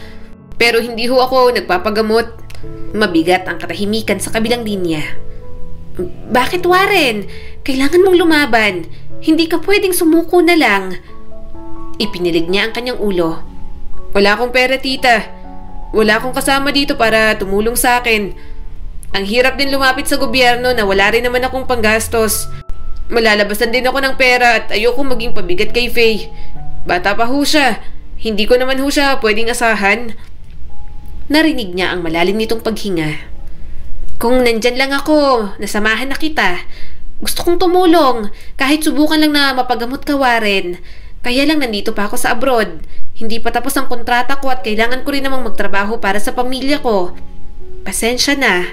Pero hindi ho ako nagpapagamot. Mabigat ang katahimikan sa kabilang linya. Bakit, Warren? Kailangan mong lumaban. Hindi ka pwedeng sumuko na lang. Ipinilig niya ang kanyang ulo. Wala akong pera, tita. Wala akong kasama dito para tumulong sa akin. Ang hirap din lumapit sa gobyerno na wala rin naman akong panggastos. Malalabasan din ako ng pera at ayoko maging pabigat kay Faye. Bata pa ho siya. Hindi ko naman ho siya pwedeng asahan. Narinig niya ang malalim nitong paghinga. Kung nandyan lang ako, nasamahan na kita. Gusto kong tumulong. Kahit subukan lang na mapagamot ka, Warren. Kaya lang nandito pa ako sa abroad. Hindi pa tapos ang kontrata ko at kailangan ko rin namang magtrabaho para sa pamilya ko. Pasensya na.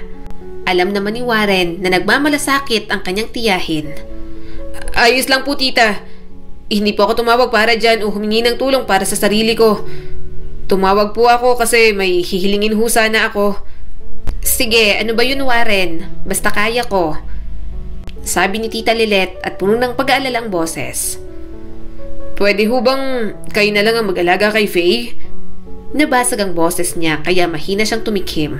Alam naman ni Warren na nagmamalasakit ang kanyang tiyahin. Ayos lang po, tita. Hindi po ako tumawag para dyan o humingi ng tulong para sa sarili ko. Tumawag po ako kasi may hihilingin ho sana ako. Sige, ano ba yun, Warren? Basta kaya ko. Sabi ni Tita Lilet at puno ng pag-aalala ang boses. Pwede ho bang kayo na lang ang mag-alaga kay Faye? Nabasag ang boses niya kaya mahina siyang tumikhim.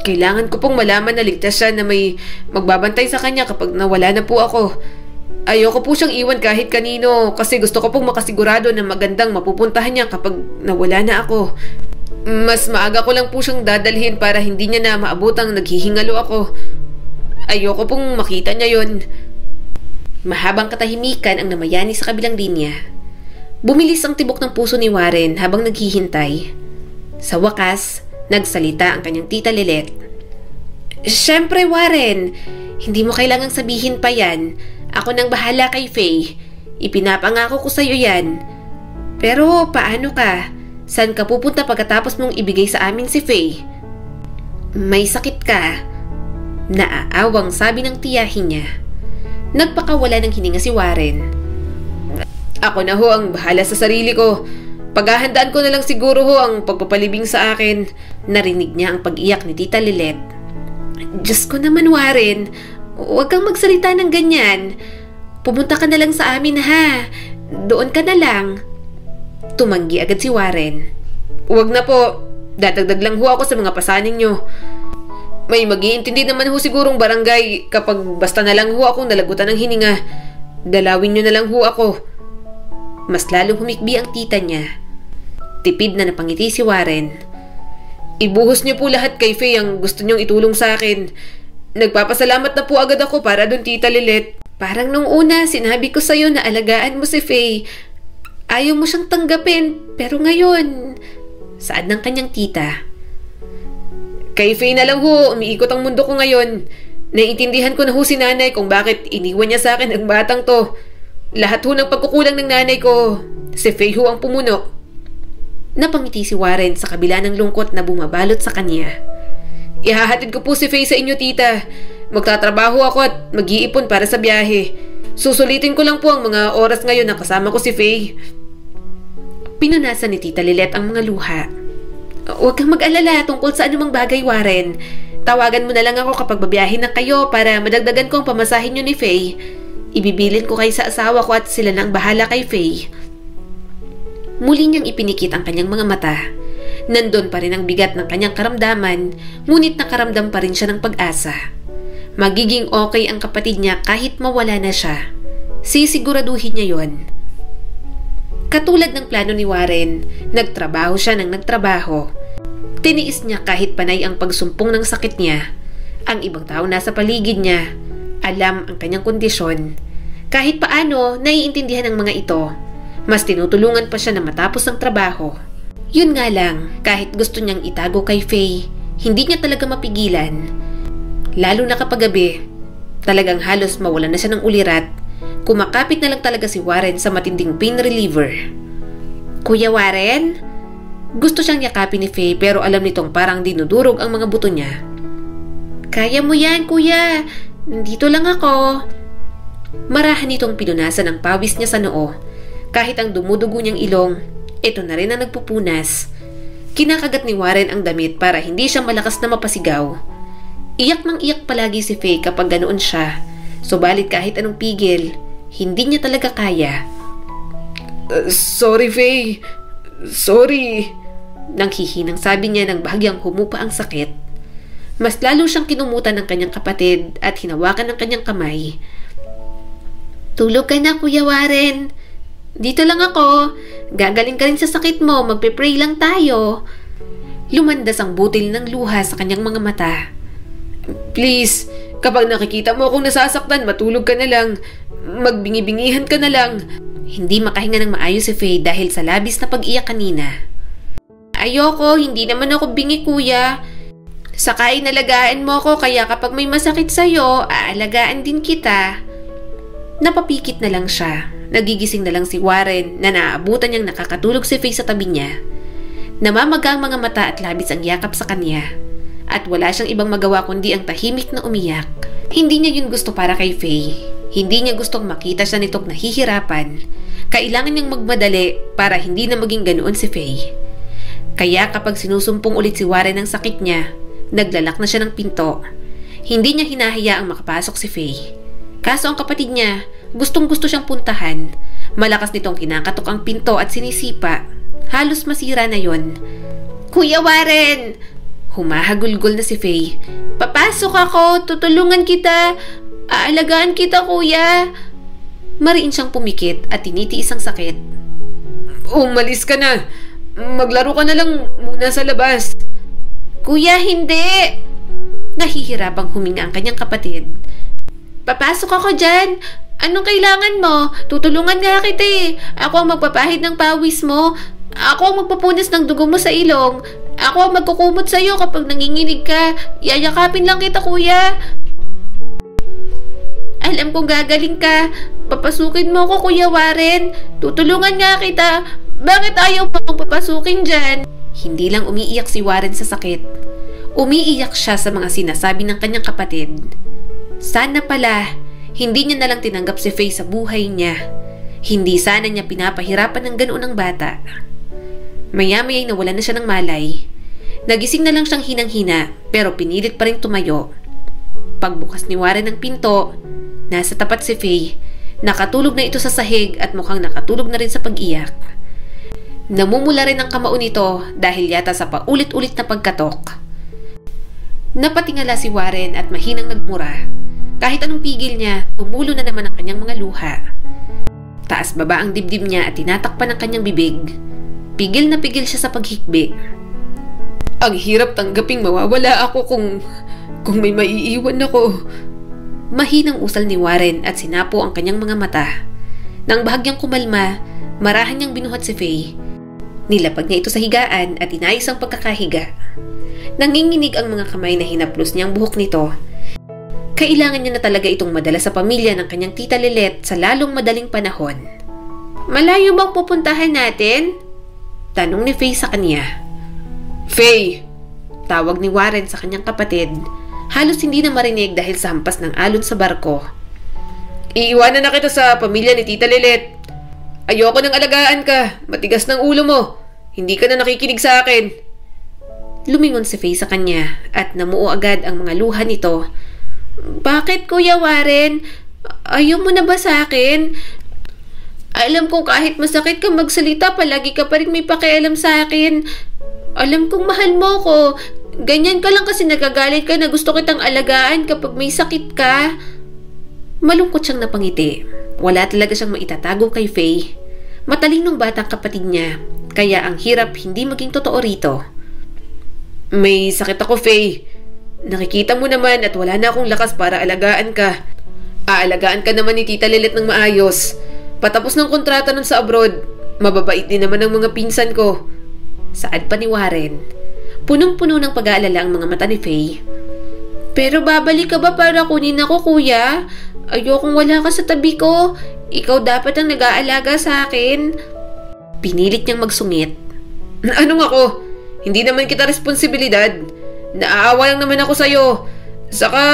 Kailangan ko pong malaman na ligtas siya na may magbabantay sa kanya kapag nawala na po ako. Ayoko po siyang iwan kahit kanino kasi gusto ko pong makasigurado na magandang mapupuntahan niya kapag nawala na ako. Mas maaga ko lang po siyang dadalhin para hindi niya na maabotang naghihingalo ako. Ayoko pong makita niya yon. Mahabang katahimikan ang namayani sa kabilang linya. Bumilis ang tibok ng puso ni Warren habang naghihintay. Sa wakas, nagsalita ang kanyang Tita Lilet. Siyempre Warren, hindi mo kailangang sabihin pa yan. Ako nang bahala kay Faye. Ipinapangako ko sa'yo yan. Pero paano ka? Saan ka pupunta pagkatapos mong ibigay sa amin si Faye? May sakit ka? Naaawang sabi ng tiyahin niya. Nagpakawala ng hininga si Warren. Ako na ho ang bahala sa sarili ko. Paghahandaan ko na lang siguro ho ang pagpapalibing sa akin. Narinig niya ang pag-iyak ni Tita Lilet. Diyos ko naman Warren, huwag kang magsalita ng ganyan. Pumunta ka na lang sa amin ha. Doon ka na lang. Tumanggi agad si Warren. Huwag na po. Dadagdag lang ho ako sa mga pasanin nyo. May mag-iintindi naman ho sigurong barangay kapag basta na lang ho akong nalagutan ng hininga. Dalawin nyo na lang ho ako. Mas lalong humikbi ang tita niya. Tipid na napangiti si Warren. Ibuhos niyo po lahat kay Faye ang gusto niyong itulong sa akin. Nagpapasalamat na po agad ako para doon Tita Lilet. Parang nung una sinabi ko sa'yo na alagaan mo si Faye. Ayaw mo siyang tanggapin pero ngayon... Saad ng kanyang tita. Kay Faye na lang ho, umiikot ang mundo ko ngayon. Naiintindihan ko na ho si nanay kung bakit iniwan niya sa akin ang batang to. Lahat ho ng pagkukulang ng nanay ko, si Faye ho ang pumuno. Napangiti si Warren sa kabila ng lungkot na bumabalot sa kanya. Ihahatid ko po si Faye sa inyo tita. Magtatrabaho ako at mag-iipon para sa biyahe. Susulitin ko lang po ang mga oras ngayon na kasama ko si Faye. Pinunasan ni Tita Lilet ang mga luha. Huwag kang mag-alala tungkol sa anumang bagay, Warren. Tawagan mo na lang ako kapag babiyahin na kayo para madagdagan ko ang pamasahin nyo ni Faye. Ibibilin ko kayo sa asawa ko at sila na ang bahala kay Faye. Muli niyang ipinikit ang kanyang mga mata. Nandun pa rin ang bigat ng kanyang karamdaman, ngunit nakaramdam pa rin siya ng pag-asa. Magiging okay ang kapatid niya kahit mawala na siya. Sisiguraduhin niya yon. Katulad ng plano ni Warren, nagtrabaho siya ng nagtrabaho. Tiniis niya kahit panay ang pagsumpong ng sakit niya. Ang ibang tao nasa paligid niya, alam ang kanyang kondisyon. Kahit paano, naiintindihan ng mga ito. Mas tinutulungan pa siya na matapos ang trabaho. Yun nga lang, kahit gusto niyang itago kay Faye, hindi niya talaga mapigilan. Lalo na kapag gabi, talagang halos mawala na siya ng ulirat. Kumakapit na lang talaga si Warren sa matinding pain reliever. Kuya Warren? Gusto siyang yakapin ni Faye pero alam nitong parang dinudurog ang mga buto niya. Kaya mo yan, kuya. Nandito lang ako. Marahan nitong pinunasan ang pawis niya sa noo. Kahit ang dumudugo niyang ilong, ito na rin ang nagpupunas. Kinakagat ni Warren ang damit para hindi siya malakas na mapasigaw. Iyak mang iyak palagi si Faye kapag ganoon siya. Subalit kahit anong pigil, hindi niya talaga kaya. Sorry Faye. Sorry. Nang hihinang sabi niya nang bahagyang humupa ang sakit. Mas lalo siyang kinumutan ng kanyang kapatid at hinawakan ng kanyang kamay. Tulog ka na, Kuya Warren. Dito lang ako. Gagaling ka rin sa sakit mo. Magpe-pray lang tayo. Lumandas ang butil ng luha sa kanyang mga mata. Please, kapag nakikita mo akong nasasaktan, matulog ka na lang. Magbingi-bingihan ka na lang. Hindi makahinga ng maayos si Faye dahil sa labis na pag-iyak kanina. Ayoko, hindi naman ako bingi, kuya. Saka inalagaan mo ako kaya kapag may masakit sa'yo, aalagaan din kita. Napapikit na lang siya. Nagigising na lang si Warren na naaabutan niyang nakakatulog si Faye sa tabi niya. Namamaga ang mga mata at labis ang yakap sa kanya. At wala siyang ibang magawa kundi ang tahimik na umiyak. Hindi niya yun gusto para kay Faye. Hindi niya gustong makita siya nitong nahihirapan. Kailangan niyang magmadali para hindi na maging ganoon si Faye. Kaya kapag sinusumpong ulit si Warren ng sakit niya, naglalak na siya ng pinto. Hindi niya hinahayaang makapasok si Faye. Kaso ang kapatid niya, gustong-gusto siyang puntahan. Malakas nitong kinakatok ang pinto at sinisipa. Halos masira na yon. "Kuya Warren!" Humahagulgol na si Faye. "Papasok ako! Tutulungan kita! Aalagaan kita, kuya!" Mariin siyang pumikit at tinitiis ang sakit. "Umalis ka na! Maglaro ka na lang muna sa labas." "Kuya, hindi!" Nahihirapang huminga ang kanyang kapatid. "Papasok ako dyan! Anong kailangan mo? Tutulungan nga kita eh! Ako ang magpapahid ng pawis mo! Ako ang magpapunas ng dugo mo sa ilong! Ako ang magkukumot sa'yo kapag nanginginig ka! Yayakapin lang kita, kuya!" "Alam kong gagaling ka! Papasukin mo ako, Kuya Warren! Tutulungan nga kita! Bakit ayaw mo akong papasukin dyan?" Hindi lang umiiyak si Warren sa sakit. Umiiyak siya sa mga sinasabi ng kanyang kapatid. Sana pala, hindi niya nalang tinanggap si Faye sa buhay niya. Hindi sana niya pinapahirapan ng ganoon ang bata. Maya-maya'y nawalan na siya ng malay. Nagising na lang siyang hinang-hina pero pinilit pa rin tumayo. Pagbukas ni Warren ng pinto, nasa tapat si Faye. Nakatulog na ito sa sahig at mukhang nakatulog na rin sa pag-iyak. Namumula rin ang kamao nito dahil yata sa paulit-ulit na pagkatok. Napatingala si Warren at mahinang nagmura. Kahit anong pigil niya, tumulo na naman ang kanyang mga luha. Taas baba ang dibdib niya at tinatakpan ang kanyang bibig. Pigil na pigil siya sa paghikbi. Ang hirap tanggaping mawawala ako kung may maiiwan ako. Mahinang usal ni Warren at sinapo ang kanyang mga mata. Nang bahagyang kumalma, marahan niyang binuhat si Faye. Nilapag niya ito sa higaan at inayos ang pagkakahiga. Nanginginig ang mga kamay na hinaplos niyang buhok nito. Kailangan niya na talaga itong madala sa pamilya ng kanyang tita Lilet sa lalong madaling panahon. "Malayo bang pupuntahan natin?" Tanong ni Faye sa kanya. "Faye!" Tawag ni Warren sa kanyang kapatid. Halos hindi na marinig dahil sa hampas ng alon sa barko. "Iiwanan na kita sa pamilya ni tita Lilet. Ayoko nang alagaan ka. Matigas ng ulo mo. Hindi ka na nakikinig sa akin." Lumingon si Faye sa kanya at namuo agad ang mga luha nito. "Bakit, Kuya Warren? Ayaw mo na ba sa akin? Alam kong kahit masakit ka magsalita, palagi ka pa rin may pakialam sa akin. Alam kong mahal mo ko. Ganyan ka lang kasi nagagalit ka na gusto kitang alagaan kapag may sakit ka." Malungkot siyang napangiti. Wala talaga siyang maitatago kay Faye. Matalinong batang kapatid niya, kaya ang hirap hindi maging totoo rito. "May sakit ako, Faye. Nakikita mo naman at wala na akong lakas para alagaan ka. Aalagaan ka naman ni Tita Lilet ng maayos. Patapos ng kontrata nun sa abroad, mababait din naman ang mga pinsan ko." Saad pa ni Warren. Punong-puno ng pag-aalala ang mga mata ni Faye. "Pero babalik ka ba para kunin ako, kuya? Ayokong wala ka sa tabi ko. Ikaw dapat ang nag-aalaga sa akin." Pinilit niyang magsungit. "Anong ako? Hindi naman kita responsibilidad. Naaawa lang naman ako sa'yo. Saka,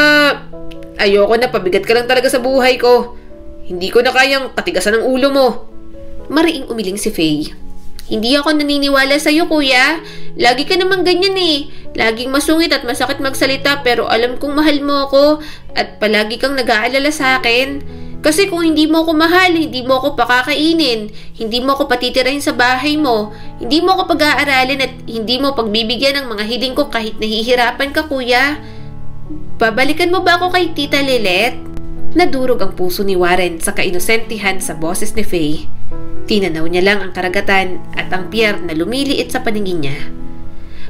ayoko na, pabigat ka lang talaga sa buhay ko. Hindi ko na kayang katigasan ng ulo mo." Mariing umiling si Faye. "Hindi ako naniniwala sa'yo, kuya. Lagi ka naman ganyan eh. Laging masungit at masakit magsalita pero alam kong mahal mo ako at palagi kang nag-aalala sa akin. Kasi kung hindi mo ako mahal, hindi mo ako pakakainin, hindi mo ako patitirahin sa bahay mo, hindi mo ako pag-aaralin at hindi mo pagbibigyan ng mga hiling ko kahit nahihirapan ka, kuya. Babalikan mo ba ako kay Tita Lilet?" Nadurog ang puso ni Warren sa kainosentihan sa boses ni Faye. Tinanaw niya lang ang karagatan at ang pier na lumiliit sa paningin niya.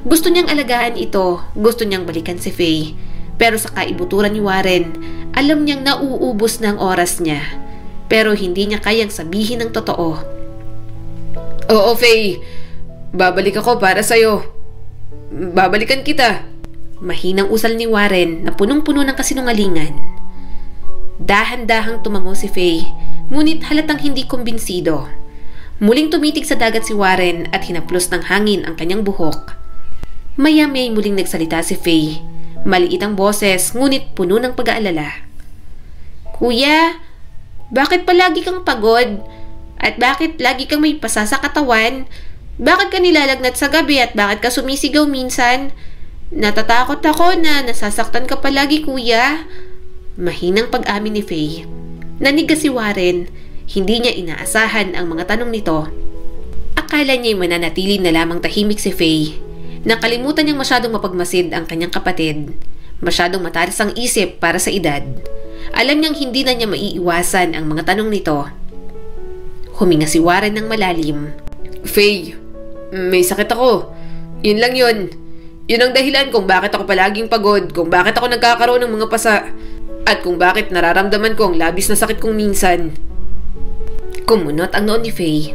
Gusto niyang alagaan ito, gusto niyang balikan si Faye. Pero sa kaibuturan ni Warren, alam niyang nauubos na ang oras niya. Pero hindi niya kayang sabihin ng totoo. "Oo, Faye. Babalik ako para sa'yo. Babalikan kita." Mahinang usal ni Warren na punong-puno ng kasinungalingan. Dahan-dahang tumango si Faye, ngunit halatang hindi kumbinsido. Muling tumitig sa dagat si Warren at hinaplos ng hangin ang kanyang buhok. Maya-maya'y muling nagsalita si Faye. Maliit ang boses, ngunit puno ng pag-aalala. "Kuya, bakit palagi kang pagod? At bakit lagi kang may pasa sa katawan? Bakit ka nilalagnat sa gabi at bakit ka sumisigaw minsan? Natatakot ako na nasasaktan ka palagi, kuya. Mahinang pag-amin ni Faye. Nanigas si Warren. Hindi niya inaasahan ang mga tanong nito. Akala niya'y mananatili na lamang tahimik si Faye. Nakalimutan niyang masyadong mapagmasid ang kanyang kapatid. Masyadong matalas ang isip para sa edad. Alam niyang hindi na niya maiiwasan ang mga tanong nito. Huminga si Warren ng malalim. Faye, may sakit ako. Yun lang yun. Yun ang dahilan kung bakit ako palaging pagod, kung bakit ako nagkakaroon ng mga pasa, at kung bakit nararamdaman ko ang labis na sakit kong minsan. Kumunot ang noon ni Faye.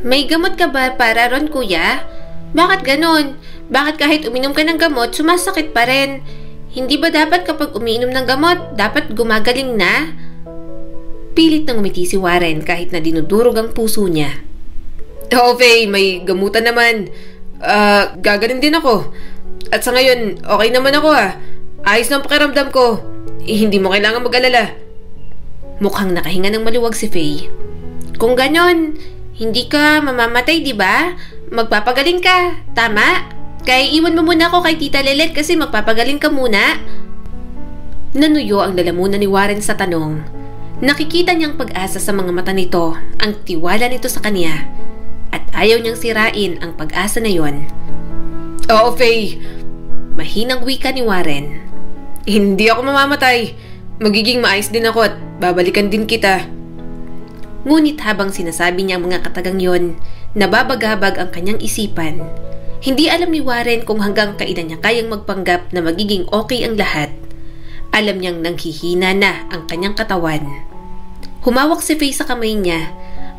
May gamot ka ba para ron, kuya? Bakit ganon? Bakit kahit uminom ka ng gamot, sumasakit pa rin? Hindi ba dapat kapag umiinom ng gamot, dapat gumagaling na? Pilit nang umiti si Warren kahit na dinudurog ang puso niya. Oo, Faye, may gamutan naman. Gagaling din ako. At sa ngayon, okay naman ako Ayos na ang pakiramdam ko. Hindi mo kailangan mag-alala. Mukhang nakahinga ng maluwag si Faye. Kung ganon, hindi ka mamamatay, di ba? Magpapagaling ka, tama? Kaya iwan mo muna ako kay Tita Lelet kasi magpapagaling ka muna. Nanuyo ang lalamunan ni Warren sa tanong. Nakikita niyang pag-asa sa mga mata nito, ang tiwala nito sa kanya. At ayaw niyang sirain ang pag-asa na yon. Oo, Faye. Mahinang wika ni Warren. Hindi ako mamamatay. Magiging maayos din ako at babalikan din kita. Ngunit habang sinasabi niya ang mga katagang yon, nababagabag ang kanyang isipan. Hindi alam ni Warren kung hanggang kailan niya kayang magpanggap na magiging okay ang lahat. Alam niyang nanghihina na ang kanyang katawan. Humawak si Faye sa kamay niya.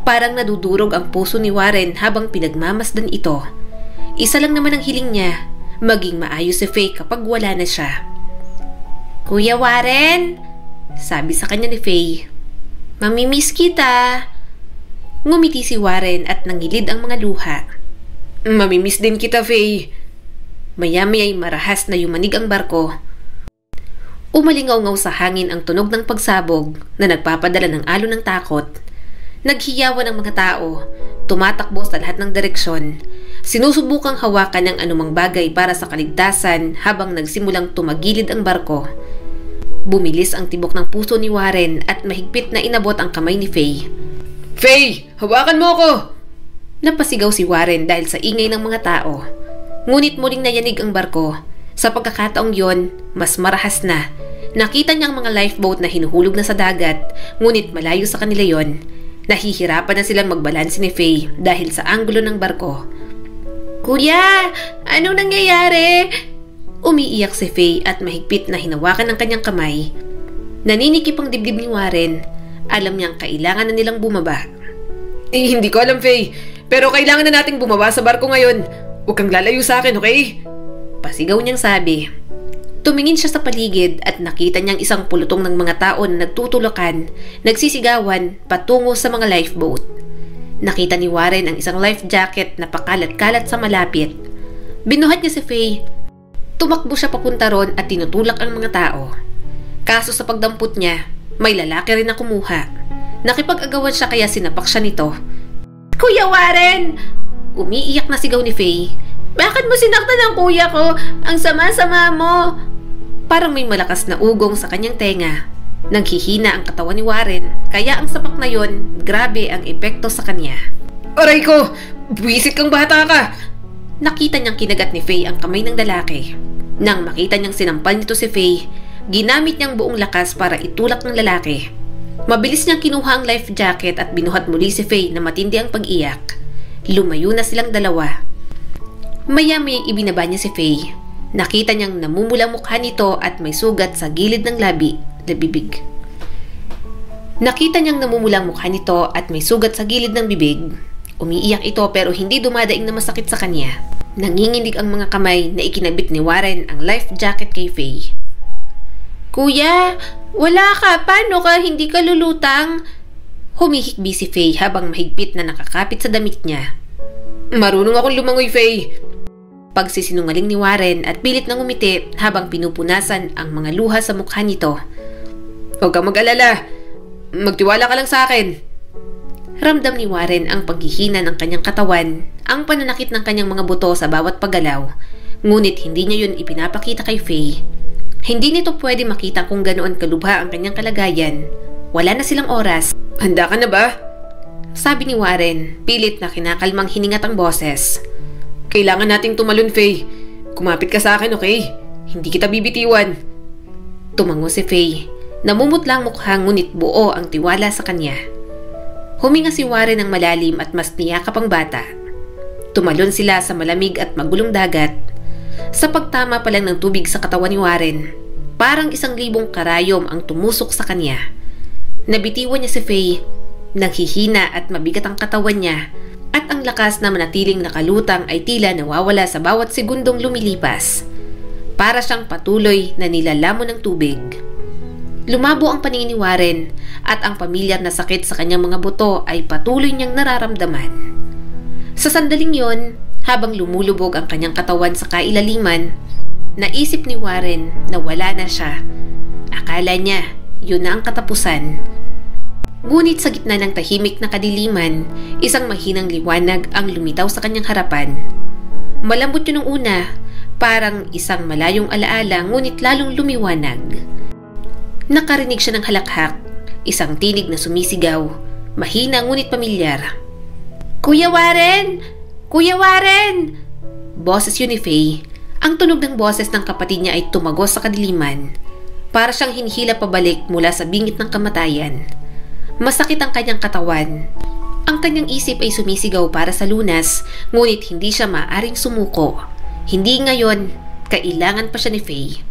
Parang nadudurog ang puso ni Warren habang pinagmamasdan ito. Isa lang naman ang hiling niya, maging maayos si Faye kapag wala na siya. Kuya Warren, sabi sa kanya ni Faye. Mamimiss kita. Ngumiti si Warren at nangilid ang mga luha. Mamimiss din kita, Faye. Maya-maya'y marahas na yumanig ang barko. Umalingaw-ngaw sa hangin ang tunog ng pagsabog na nagpapadala ng alon ng takot. Naghiyawan ang mga tao, tumatakbo sa lahat ng direksyon, sinusubukang hawakan ng anumang bagay para sa kaligtasan habang nagsimulang tumagilid ang barko. Bumilis ang tibok ng puso ni Warren at mahigpit na inabot ang kamay ni Faye. Faye, hawakan mo ako! Napasigaw si Warren dahil sa ingay ng mga tao. Ngunit muling nayanig ang barko. Sa pagkakataong yon, mas marahas na. Nakita niya ang mga lifeboat na hinuhulog na sa dagat, ngunit malayo sa kanila yon. Nahihirapan na silang magbalanse ni Faye dahil sa anggulo ng barko. Kuya, anong nangyayari? Umiiyak si Faye at mahigpit na hinawakan ng kanyang kamay. Naninikip ang dibdib ni Warren. Alam niyang kailangan na nilang bumaba. Hindi ko alam, Faye. Pero kailangan na nating bumaba sa barko ngayon. Huwag kang lalayo sa akin, okay? Pasigaw niyang sabi. Tumingin siya sa paligid at nakita niyang isang pulutong ng mga tao na nagtutulakan, nagsisigawan patungo sa mga lifeboat. Nakita ni Warren ang isang life jacket na pakalat-kalat sa malapit. Binuhat niya si Faye. Tumakbo siya papunta ron at tinutulak ang mga tao. Kaso sa pagdampot niya, may lalaki rin na kumuha. Nakipag-agawan siya kaya sinapak siya nito. Kuya Warren! Umiiyak na sigaw ni Faye. Bakit mo sinaktan ang kuya ko? Ang sama-sama mo! Parang may malakas na ugong sa kanyang tenga. Nanghihina ang katawan ni Warren, kaya ang sapak na yon, grabe ang epekto sa kanya. Aray ko! Buwisit kang bata ka! Nakita niyang kinagat ni Faye ang kamay ng lalaki. Nang makita niyang sinampal nito si Faye, ginamit niyang buong lakas para itulak ng lalaki. Mabilis niyang kinuha ang life jacket at binuhat muli si Faye na matindi ang pag-iyak. Lumayo na silang dalawa. Maya-maya ibinaba niya si Faye. Nakita niyang namumula mukha nito at may sugat sa gilid ng bibig. Nakita niyang namumulang mukha nito at may sugat sa gilid ng bibig. Umiiyak ito pero hindi dumadaing na masakit sa kanya. Nanginginig ang mga kamay na ikinabit ni Warren ang life jacket kay Faye. Kuya, wala ka. Paano ka? Hindi ka lulutang? Humihikbi si Faye habang mahigpit na nakakapit sa damit niya. Marunong akong lumangoy, Faye. Pagsisinungaling ni Warren at pilit na ngumiti habang pinupunasan ang mga luha sa mukha nito. Huwag kang mag-alala. Magtiwala ka lang sa akin. Ramdam ni Warren ang paghihina ng kanyang katawan, ang pananakit ng kanyang mga buto sa bawat paggalaw. Ngunit hindi niya yun ipinapakita kay Faye. Hindi nito pwede makita kung ganoon kalubha ang kanyang kalagayan. Wala na silang oras. Handa ka na ba? Sabi ni Warren, pilit na kinakalmang hiningat ang boses. Kailangan nating tumalon, Faye. Kumapit ka sa akin, okay? Hindi kita bibitiwan. Tumango si Faye. Namumutlang mukha ngunit buo ang tiwala sa kanya. Huminga si Warren ng malalim at mas niyakap ang bata. Tumalon sila sa malamig at magulong dagat. Sa pagtama pa lang ng tubig sa katawan ni Warren, parang 1,000 karayom ang tumusok sa kanya. Nabitiwan niya si Faye. Nanghihina at mabigat ang katawan niya at ang lakas na manatiling nakalutang ay tila nawawala sa bawat segundong lumilipas. Para siyang patuloy na nilalamon ng tubig. Lumabo ang paningin ni Warren at ang pamilyar na sakit sa kanyang mga buto ay patuloy niyang nararamdaman. Sa sandaling yon, habang lumulubog ang kanyang katawan sa kailaliman, naisip ni Warren na wala na siya. Akala niya, yun na ang katapusan. Ngunit sa gitna ng tahimik na kadiliman, isang mahinang liwanag ang lumitaw sa kanyang harapan. Malambot yun nung una, parang isang malayong alaala ngunit lalong lumiwanag. Nakarinig siya ng halakhak, isang tinig na sumisigaw, mahina ngunit pamilyar. "Kuya Warren! Kuya Warren!" Boses yun ni Faye. Ang tunog ng boses ng kapatid niya ay tumagos sa kadiliman. Para siyang hinihila pabalik mula sa bingit ng kamatayan. Masakit ang kanyang katawan. Ang kanyang isip ay sumisigaw para sa lunas, ngunit hindi siya maaaring sumuko. Hindi ngayon, kailangan pa siya ni Faye.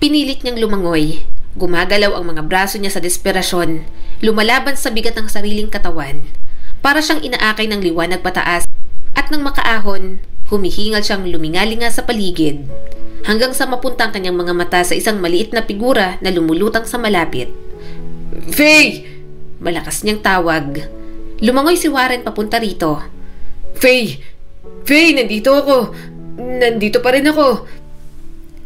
Pinilit niyang lumangoy. Gumagalaw ang mga braso niya sa desperasyon, lumalaban sa bigat ng sariling katawan. Para siyang inaakay ng liwanag pataas at nang makaahon, humihingal siyang lumingalinga sa paligid. Hanggang sa mapunta ang kanyang mga mata sa isang maliit na figura na lumulutang sa malapit. "Faye!" Malakas niyang tawag. Lumangoy si Warren papunta rito. "Faye! Faye, nandito ako! Nandito pa rin ako!"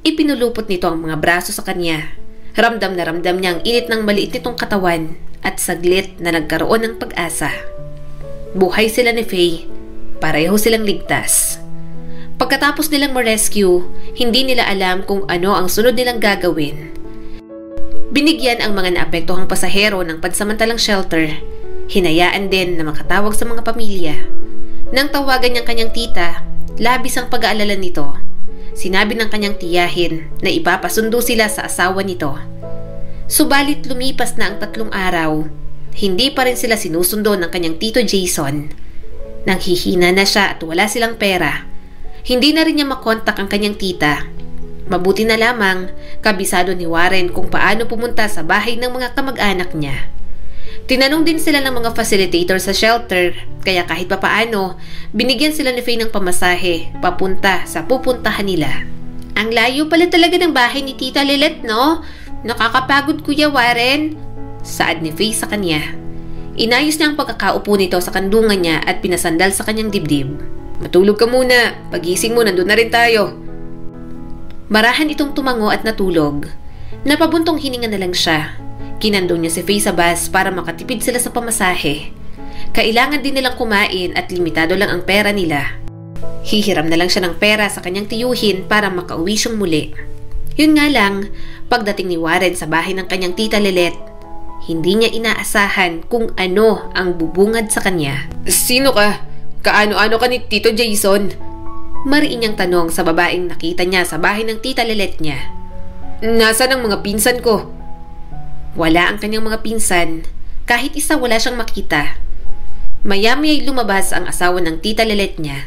Ipinulupot nito ang mga braso sa kanya. Ramdam na ramdam niya ang init ng maliit nitong katawan at saglit na nagkaroon ng pag-asa. Buhay sila ni Faye. Pareho silang ligtas. Pagkatapos nilang ma-rescue, hindi nila alam kung ano ang sunod nilang gagawin. Binigyan ang mga naapektuhang pasahero ng pansamantalang shelter. Hinayaan din na makatawag sa mga pamilya. Nang tawagan niyang kanyang tita, labis ang pag-aalala nito. Sinabi ng kanyang tiyahin na ipapasundo sila sa asawa nito. Subalit lumipas na ang 3 araw, hindi pa rin sila sinusundo ng kanyang tito Jason. Nanghihina na siya at wala silang pera. Hindi na rin niya makontak ang kanyang tita. Mabuti na lamang, kabisado ni Warren kung paano pumunta sa bahay ng mga kamag-anak niya. Tinanong din sila ng mga facilitator sa shelter, kaya kahit papaano, binigyan sila ni Faye ng pamasahe papunta sa pupuntahan nila. "Ang layo pala talaga ng bahay ni Tita Lilet, no? Nakakapagod, Kuya Warren," saad ni Faye sa kanya. Inayos niya ang pagkakaupo nito sa kandungan niya at pinasandal sa kanyang dibdib. "Matulog ka muna. Pagising mo, nandun na rin tayo." Marahan itong tumango at natulog. Napabuntong hininga na lang siya. Kinandong niya si Faye sa bus para makatipid sila sa pamasahe. Kailangan din nilang kumain at limitado lang ang pera nila. Hihiram na lang siya ng pera sa kanyang tiyuhin para makauwi siyang muli. Yun nga lang, pagdating ni Warren sa bahay ng kanyang tita Lilet, hindi niya inaasahan kung ano ang bubungad sa kanya. "Sino ka? Kaano-ano ka ni Tito Jason?" Mariin niyang tanong sa babaeng nakita niya sa bahay ng tita Lilet niya. "Nasaan ang mga pinsan ko?" Wala ang kanyang mga pinsan. Kahit isa wala siyang makita. Maya-maya'y lumabas ang asawa ng tita Lilet niya.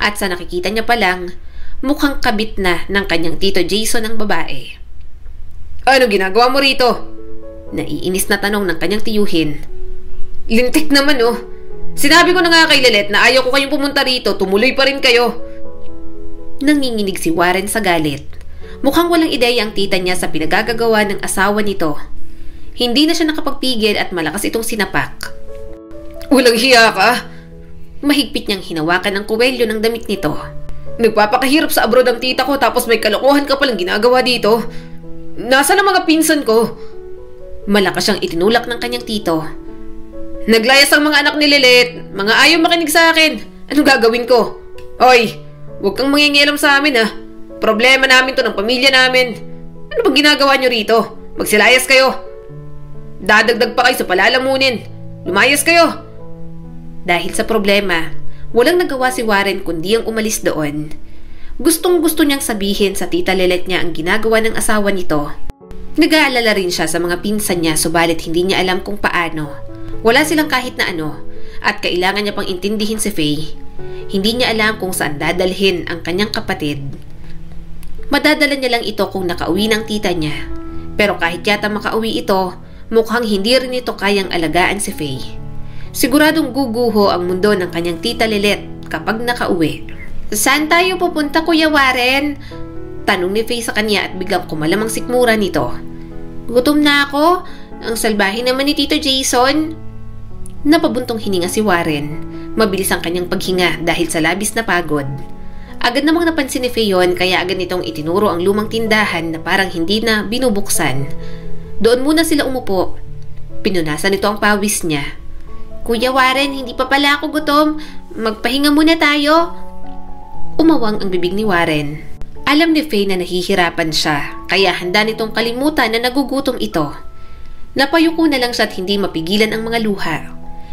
At sa nakikita niya pa lang, mukhang kabit na ng kanyang tito Jason ang babae. "Ano ginagawa mo rito?" Naiinis na tanong ng kanyang tiyuhin. "Lintik naman oh. Sinabi ko na nga kay Lilet na ayaw ko kayong pumunta rito, tumuloy pa rin kayo." Nanginginig si Warren sa galit. Mukhang walang ideya ang tita niya sa pinagagagawa ng asawa nito. Hindi na siya nakapagpigil at malakas itong sinapak. "Walang hiya ka?" Mahigpit niyang hinawakan ang kuwelyo ng damit nito. "Nagpapakahirap sa abroad ang tita ko tapos may kalokohan ka palang ginagawa dito. Nasaan ang mga pinsan ko?" Malakas siyang itinulak ng kanyang tito. "Naglayas ang mga anak ni Lilet. Mga ayaw makinig sa akin. Anong gagawin ko? Hoy, Huwag kang mangingialam sa amin ha. Problema namin to ng pamilya namin. Ano bang ginagawa nyo rito? Magsilayas kayo. Dadagdag pa kayo sa palalamunin. Lumayas kayo. Dahil sa problema, walang nagawa si Warren kundi ang umalis doon. Gustong-gusto niyang sabihin sa tita Lilet niya ang ginagawa ng asawa nito. Nag-aalala rin siya sa mga pinsan niya subalit hindi niya alam kung paano. Wala silang kahit na ano at kailangan niya pang intindihin si Faye. Hindi niya alam kung saan dadalhin ang kanyang kapatid. Madadala niya lang ito kung nakauwi ng tita niya. Pero kahit yata makauwi ito, mukhang hindi rin ito kayang alagaan si Faye. Siguradong guguho ang mundo ng kanyang tita Lilet kapag nakauwi. Saan tayo pupunta, Kuya Warren? Tanong ni Faye sa kanya at biglang kumalamang sikmura nito. Gutom na ako. Ang salbahe naman ni Tito Jason. Napabuntong hininga si Warren. Mabilis ang kanyang paghinga dahil sa labis na pagod. Agad namang napansin ni Faye yon kaya agad nitong itinuro ang lumang tindahan na parang hindi na binubuksan. Doon muna sila umupo. Pinunasan nito ang pawis niya. Kuya Warren, hindi pa pala ako gutom. Magpahinga muna tayo. Umawang ang bibig ni Warren. Alam ni Faye na nahihirapan siya, kaya handa nitong kalimutan na nagugutom ito. Napayuko na lang siya at hindi mapigilan ang mga luha.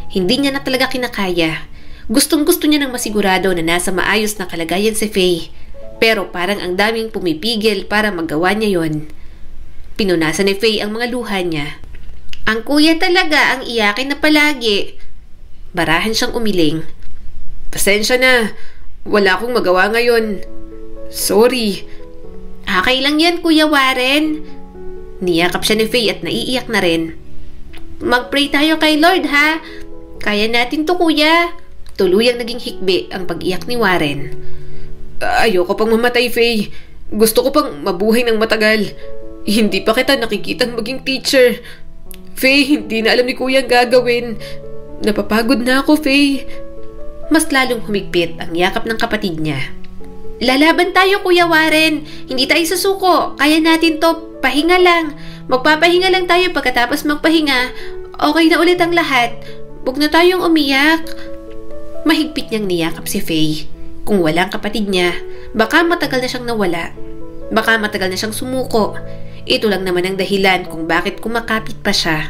Hindi niya na talaga kinakaya. Gustong-gusto niya nang masigurado na nasa maayos na kalagayan si Faye. Pero parang ang daming pumipigil para magawa niya yon. Pinunasan ni Faye ang mga luha niya. Ang kuya talaga ang iyakin na palagi. Barahan siyang umiling. Pasensya na. Wala akong magawa ngayon. Sorry. Okay lang yan, Kuya Warren. Niyakap siya ni Faye at naiiyak na rin. Mag-pray tayo kay Lord ha. Kaya natin to, kuya. Tuluyang naging hikbi ang pag-iyak ni Warren. Ayoko pang mamatay, Faye. Gusto ko pang mabuhay ng matagal. Hindi pa kita nakikitang maging teacher. Faye, hindi na alam ni Kuya ang gagawin. Napapagod na ako, Faye. Mas lalong humigpit ang yakap ng kapatid niya. Lalaban tayo, Kuya Warren. Hindi tayo susuko. Kaya natin to. Pahinga lang. Magpapahinga lang tayo pagkatapos magpahinga. Okay na ulit ang lahat. Huwag na tayong umiyak. Mahigpit niyang niyakap si Faye. Kung walang kapatid niya, baka matagal na siyang nawala. Baka matagal na siyang sumuko. Ito lang naman ang dahilan kung bakit kumakapit pa siya.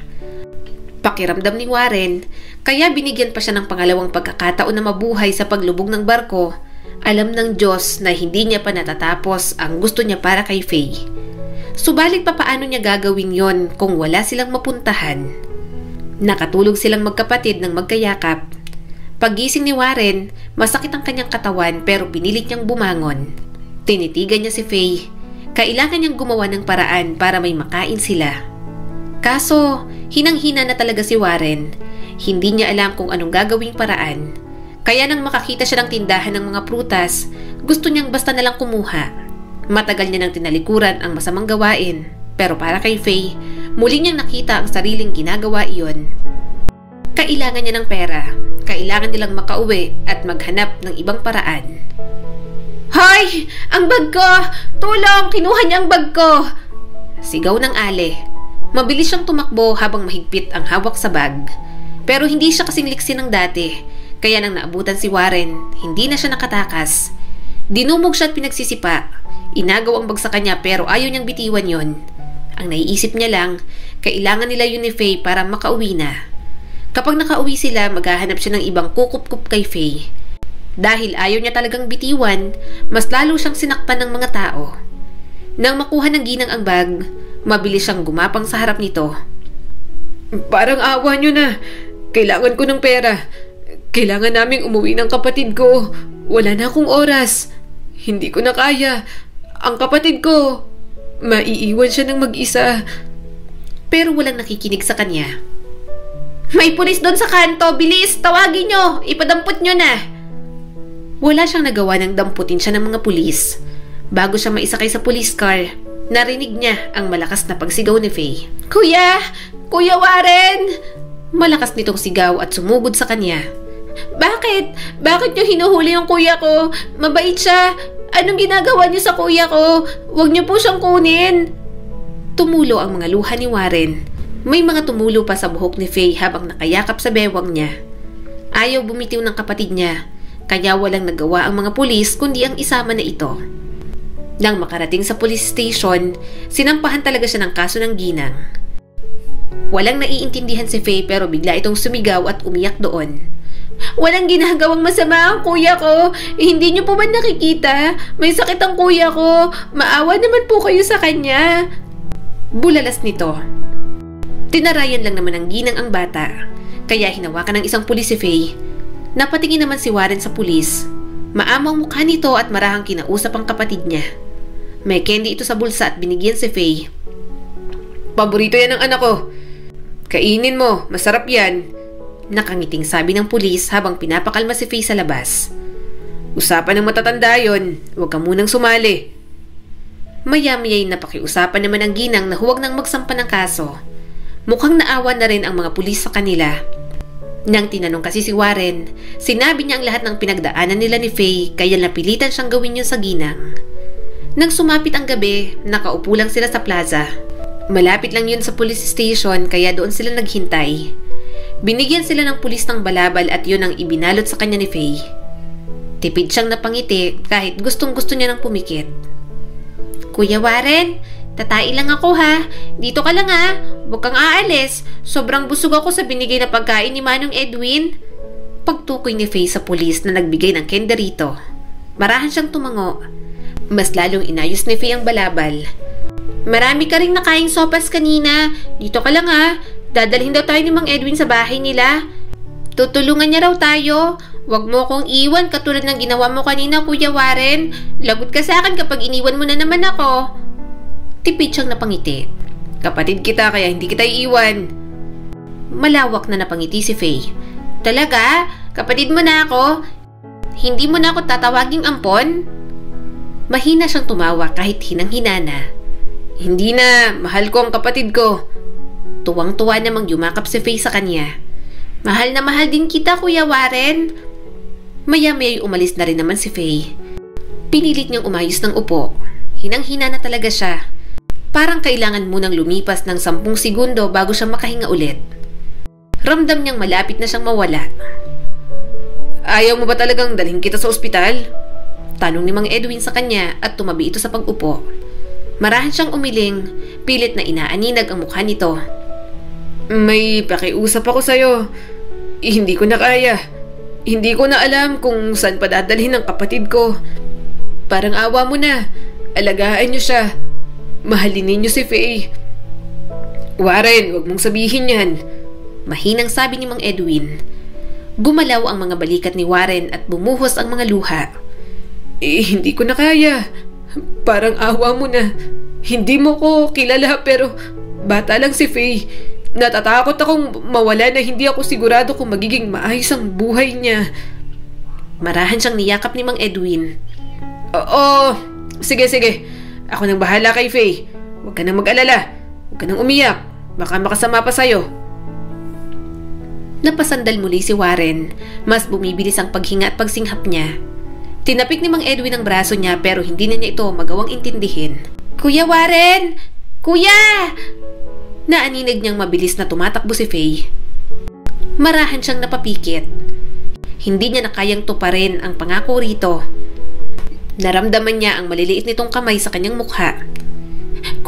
Pakiramdam ni Warren, kaya binigyan pa siya ng pangalawang pagkakataon na mabuhay sa paglubog ng barko. Alam ng Diyos na hindi niya pa natatapos ang gusto niya para kay Faye. Subalit pa paano niya gagawin yon kung wala silang mapuntahan? Nakatulog silang magkapatid ng magkayakap. Paggising ni Warren, masakit ang kanyang katawan pero pinilit niyang bumangon. Tinitigan niya si Faye. Kailangan niyang gumawa ng paraan para may makain sila. Kaso, hinang-hina na talaga si Warren. Hindi niya alam kung anong gagawing paraan. Kaya nang makakita siya ng tindahan ng mga prutas, gusto niyang basta nalang kumuha. Matagal niya nang tinalikuran ang masamang gawain. Pero para kay Faye, muli niyang nakita ang sariling ginagawa iyon. Kailangan niya ng pera. Kailangan nilang makauwi at maghanap ng ibang paraan. Hoy! Ang bag ko! Tulong! Kinuha niya ang bag ko! Sigaw ng Ale. Mabilis siyang tumakbo habang mahigpit ang hawak sa bag. Pero hindi siya kasing liksi ng dati. Kaya nang naabutan si Warren, hindi na siya nakatakas. Dinumog siya at pinagsisipa. Inagaw ang bag sa kanya pero ayaw niyang bitiwan yon. Ang naiisip niya lang, kailangan nila yun ni Faye para makauwi na. Kapag nakauwi sila, maghahanap siya ng ibang kukup-kup kay Faye. Dahil ayaw niya talagang bitiwan, mas lalo siyang sinaktan ng mga tao. Nang makuha ng ginang ang bag, mabilis siyang gumapang sa harap nito. Parang awa niyo na. Kailangan ko ng pera. Kailangan naming umuwi ng kapatid ko. Wala na akong oras. Hindi ko na kaya. Ang kapatid ko, maiiwan siya ng mag-isa. Pero walang nakikinig sa kanya. May pulis doon sa kanto! Bilis! Tawagin nyo! Ipadampot nyo na! Wala siyang nagawa nang damputin siya ng mga pulis. Bago siya maisakay sa police car, narinig niya ang malakas na pagsigaw ni Faye. Kuya! Kuya Warren! Malakas nitong sigaw at sumugod sa kanya. Bakit? Bakit niyo hinuhuli yung kuya ko? Mabait siya. Anong ginagawa niyo sa kuya ko? Huwag niyo po siyang kunin. Tumulo ang mga luha ni Warren. May mga tumulo pa sa buhok ni Faye habang nakayakap sa bewang niya. Ayaw bumitiw ng kapatid niya. kaya walang nagawa ang mga pulis kundi ang isama na ito. Nang makarating sa police station, sinampahan talaga siya ng kaso ng ginang. Walang naiintindihan si Faye pero bigla itong sumigaw at umiyak doon. Walang ginagawang masama ang kuya ko. Hindi niyo po ba nakikita? May sakit ang kuya ko. Maawa naman po kayo sa kanya. Bulalas nito. Tinarayan lang naman ng ginang ang bata, kaya hinawakan ng isang pulis si Faye. Napatingin naman si Warren sa pulis. Maamang mukha nito at marahang kinausap ang kapatid niya. May candy ito sa bulsa at binigyan si Faye. Paborito yan ng anak ko. Kainin mo, masarap yan. Nakangiting sabi ng pulis habang pinapakalma si Faye sa labas. Usapan ng matatanda yon, huwag ka munang sumali. Maya-maya'y napakiusapan naman ang ginang na huwag nang magsampa ng kaso. Mukhang naawa na rin ang mga pulis sa kanila. Nang tinanong kasi si Warren, sinabi niya ang lahat ng pinagdaanan nila ni Faye kaya napilitan siyang gawin yun sa ginang. Nang sumapit ang gabi, nakaupo lang sila sa plaza. Malapit lang yun sa police station kaya doon sila naghintay. Binigyan sila ng pulis ng balabal at yun ang ibinalot sa kanya ni Faye. Tipid siyang napangiti kahit gustong-gusto niya nang pumikit. Kuya Warren, tatai lang ako ha. Dito ka lang ha. Huwag kang aalis. Sobrang busog ako sa binigay na pagkain ni Manong Edwin. Pagtukoy ni Faye sa pulis na nagbigay ng candy rito. Marahan siyang tumango. Mas lalong inayos ni Faye ang balabal. Marami ka ring nakaing sopas kanina. Dito ka lang ha. Dadalhin daw tayo ni Mang Edwin sa bahay nila. Tutulungan niya raw tayo. Huwag mo kong iwan katulad ng ginawa mo kanina, Kuya Warren. Lagot ka sa akin kapag iniwan mo na naman ako. Tipid siyang napangiti. Kapatid kita kaya hindi kita iiwan. Malawak na napangiti si Faye. Talaga? Kapatid mo na ako? Hindi mo na ako tatawaging ampon? Mahina siyang tumawa kahit hinang-hina na. Hindi na, mahal ko ang kapatid ko. Tuwang-tuwa namang yumakap si Faye sa kanya. Mahal na mahal din kita, Kuya Warren. Maya-maya'y umalis na rin naman si Faye. Pinilit niyang umayos ng upo. Hinang-hina na talaga siya. Parang kailangan munang lumipas ng 10 segundo bago siya makahinga ulit. Ramdam niyang malapit na siyang mawala. Ayaw mo ba talagang dalhin kita sa ospital? Tanong ni Mang Edwin sa kanya at tumabi ito sa pag-upo. Marahan siyang umiling, pilit na inaaninag ang mukha nito. May pakiusap ako sa'yo. Hindi ko na kaya. Hindi ko na alam kung saan pa dadalhin ang kapatid ko. Parang awa mo na. Alagaan niyo siya. Mahalin ninyo si Faye. Warren, huwag mong sabihin yan. Mahinang sabi ni Mang Edwin. Gumalaw ang mga balikat ni Warren at bumuhos ang mga luha. Hindi ko na kaya. Parang awa mo na. Hindi mo ko kilala pero bata lang si Faye. Natatakot akong mawala na hindi ako sigurado kung magiging maayos ang buhay niya. Marahan siyang niyakap ni Mang Edwin. Oo, sige. Ako nang bahala kay Faye. Huwag ka nang mag-alala. Huwag ka nang umiyak. Baka makasama pa sa'yo. Napasandal muli si Warren. Mas bumibilis ang paghinga at pagsinghap niya. Tinapik ni Mang Edwin ang braso niya pero hindi na niya ito magawang intindihin. Kuya Warren! Kuya! Naaninig niyang mabilis na tumatakbo si Faye. Marahan siyang napapikit. Hindi niya na kayang tuparin ang pangako rito. Naramdaman niya ang maliliit nitong kamay sa kanyang mukha.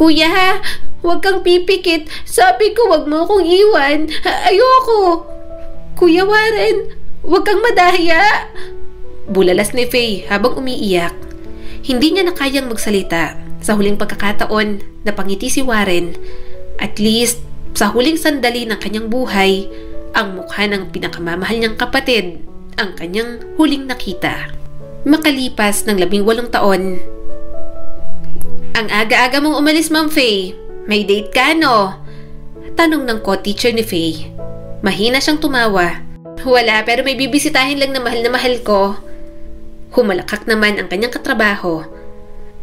Kuya, huwag kang pipikit. Sabi ko huwag mo akong iwan. Ayoko. Kuya Warren, huwag kang madaya. Bulalas ni Faye habang umiiyak. Hindi niya na kayang magsalita. Sa huling pagkakataon, napangiti si Warren. At least, sa huling sandali ng kanyang buhay, ang mukha ng pinakamamahal niyang kapatid ang kanyang huling nakita. Makalipas ng 18 taon. Ang aga-aga mong umalis, Ma'am Faye. May date ka, no? Tanong ng co-teacher ni Faye. Mahina siyang tumawa. Wala, pero may bibisitahin lang na mahal ko. Humalakak naman ang kanyang katrabaho.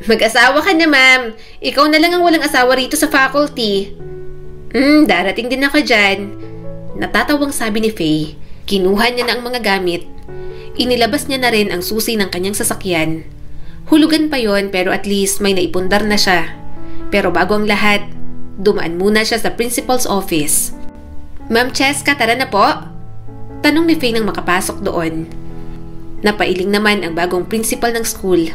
Mag-asawa ka na, ma'am. Ikaw na lang ang walang asawa rito sa faculty. Darating din ako dyan. Natatawang sabi ni Faye. Kinuha niya na ang mga gamit. Inilabas niya na rin ang susi ng kanyang sasakyan. Hulugan pa yon pero at least may naipundar na siya. Pero bago ang lahat, dumaan muna siya sa principal's office. Ma'am Cheska, tara na po. Tanong ni Faye nang makapasok doon. Napailing naman ang bagong principal ng school.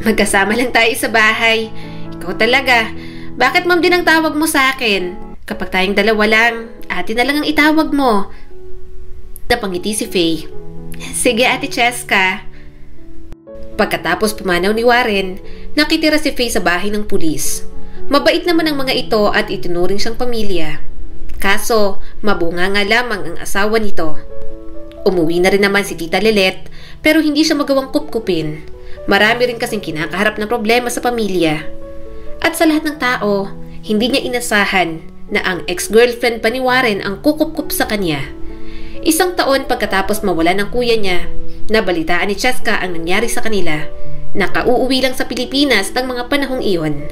Magkasama lang tayo sa bahay. Ikaw talaga. Bakit ma'am din ang tawag mo sa akin? Kapag tayong dalawa lang, ate na lang ang itawag mo. Napangiti si Faye. Sige Ate Cheska. Pagkatapos pumanaw ni Warren, nakitira si Faye sa bahay ng pulis. Mabait naman ang mga ito at itinuring siyang pamilya. Kaso, mabunganga lamang ang asawa nito. Umuwi na rin naman si Tita Lilet pero hindi siya magawang kupkupin. Marami rin kasing kinakaharap na problema sa pamilya. At sa lahat ng tao, hindi niya inasahan na ang ex-girlfriend pa ni Warren ang kukupkup sa kanya. Isang taon pagkatapos mawala ng kuya niya, nabalitaan ni Cheska ang nangyari sa kanila. Nakauuwi lang sa Pilipinas ng mga panahong iyon.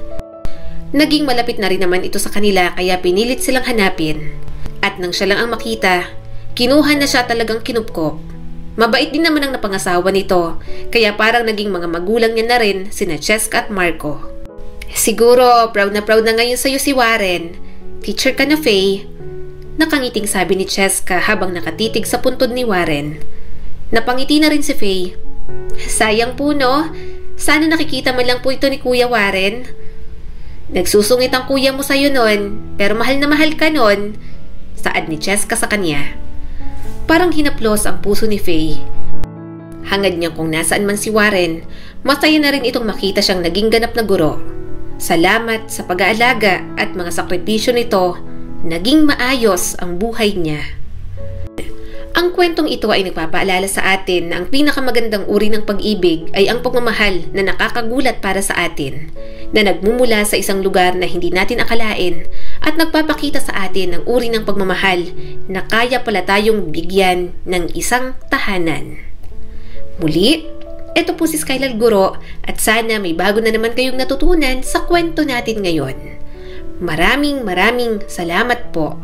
Naging malapit na rin naman ito sa kanila kaya pinilit silang hanapin. At nang siya lang ang makita, kinuha na siya talagang kinupkop. Mabait din naman ang napangasawa nito, kaya parang naging mga magulang niya na rin sina Cheska at Marco. Siguro, proud na ngayon sa'yo si Warren. Teacher ka na, Faye. Nakangiting sabi ni Cheska habang nakatitig sa puntod ni Warren. Napangiti na rin si Faye. Sayang po no, sana nakikita man lang po ito ni Kuya Warren. Nagsusungit ang kuya mo sa'yo nun, pero mahal na mahal ka nun. Saad ni Cheska sa kanya. Parang hinaplos ang puso ni Faye. Hangad niyang kung nasaan man si Warren, masaya na rin itong makita siyang naging ganap na guro. Salamat sa pag-aalaga at mga sakripisyo nito, naging maayos ang buhay niya. Ang kwentong ito ay nagpapaalala sa atin na ang pinakamagandang uri ng pag-ibig ay ang pagmamahal na nakakagulat para sa atin, na nagmumula sa isang lugar na hindi natin akalain at nagpapakita sa atin ng uri ng pagmamahal na kaya pala tayong bigyan ng isang tahanan. Muli, ito po si Skylar Guro at sana may bago na naman kayong natutunan sa kwento natin ngayon. Maraming salamat po.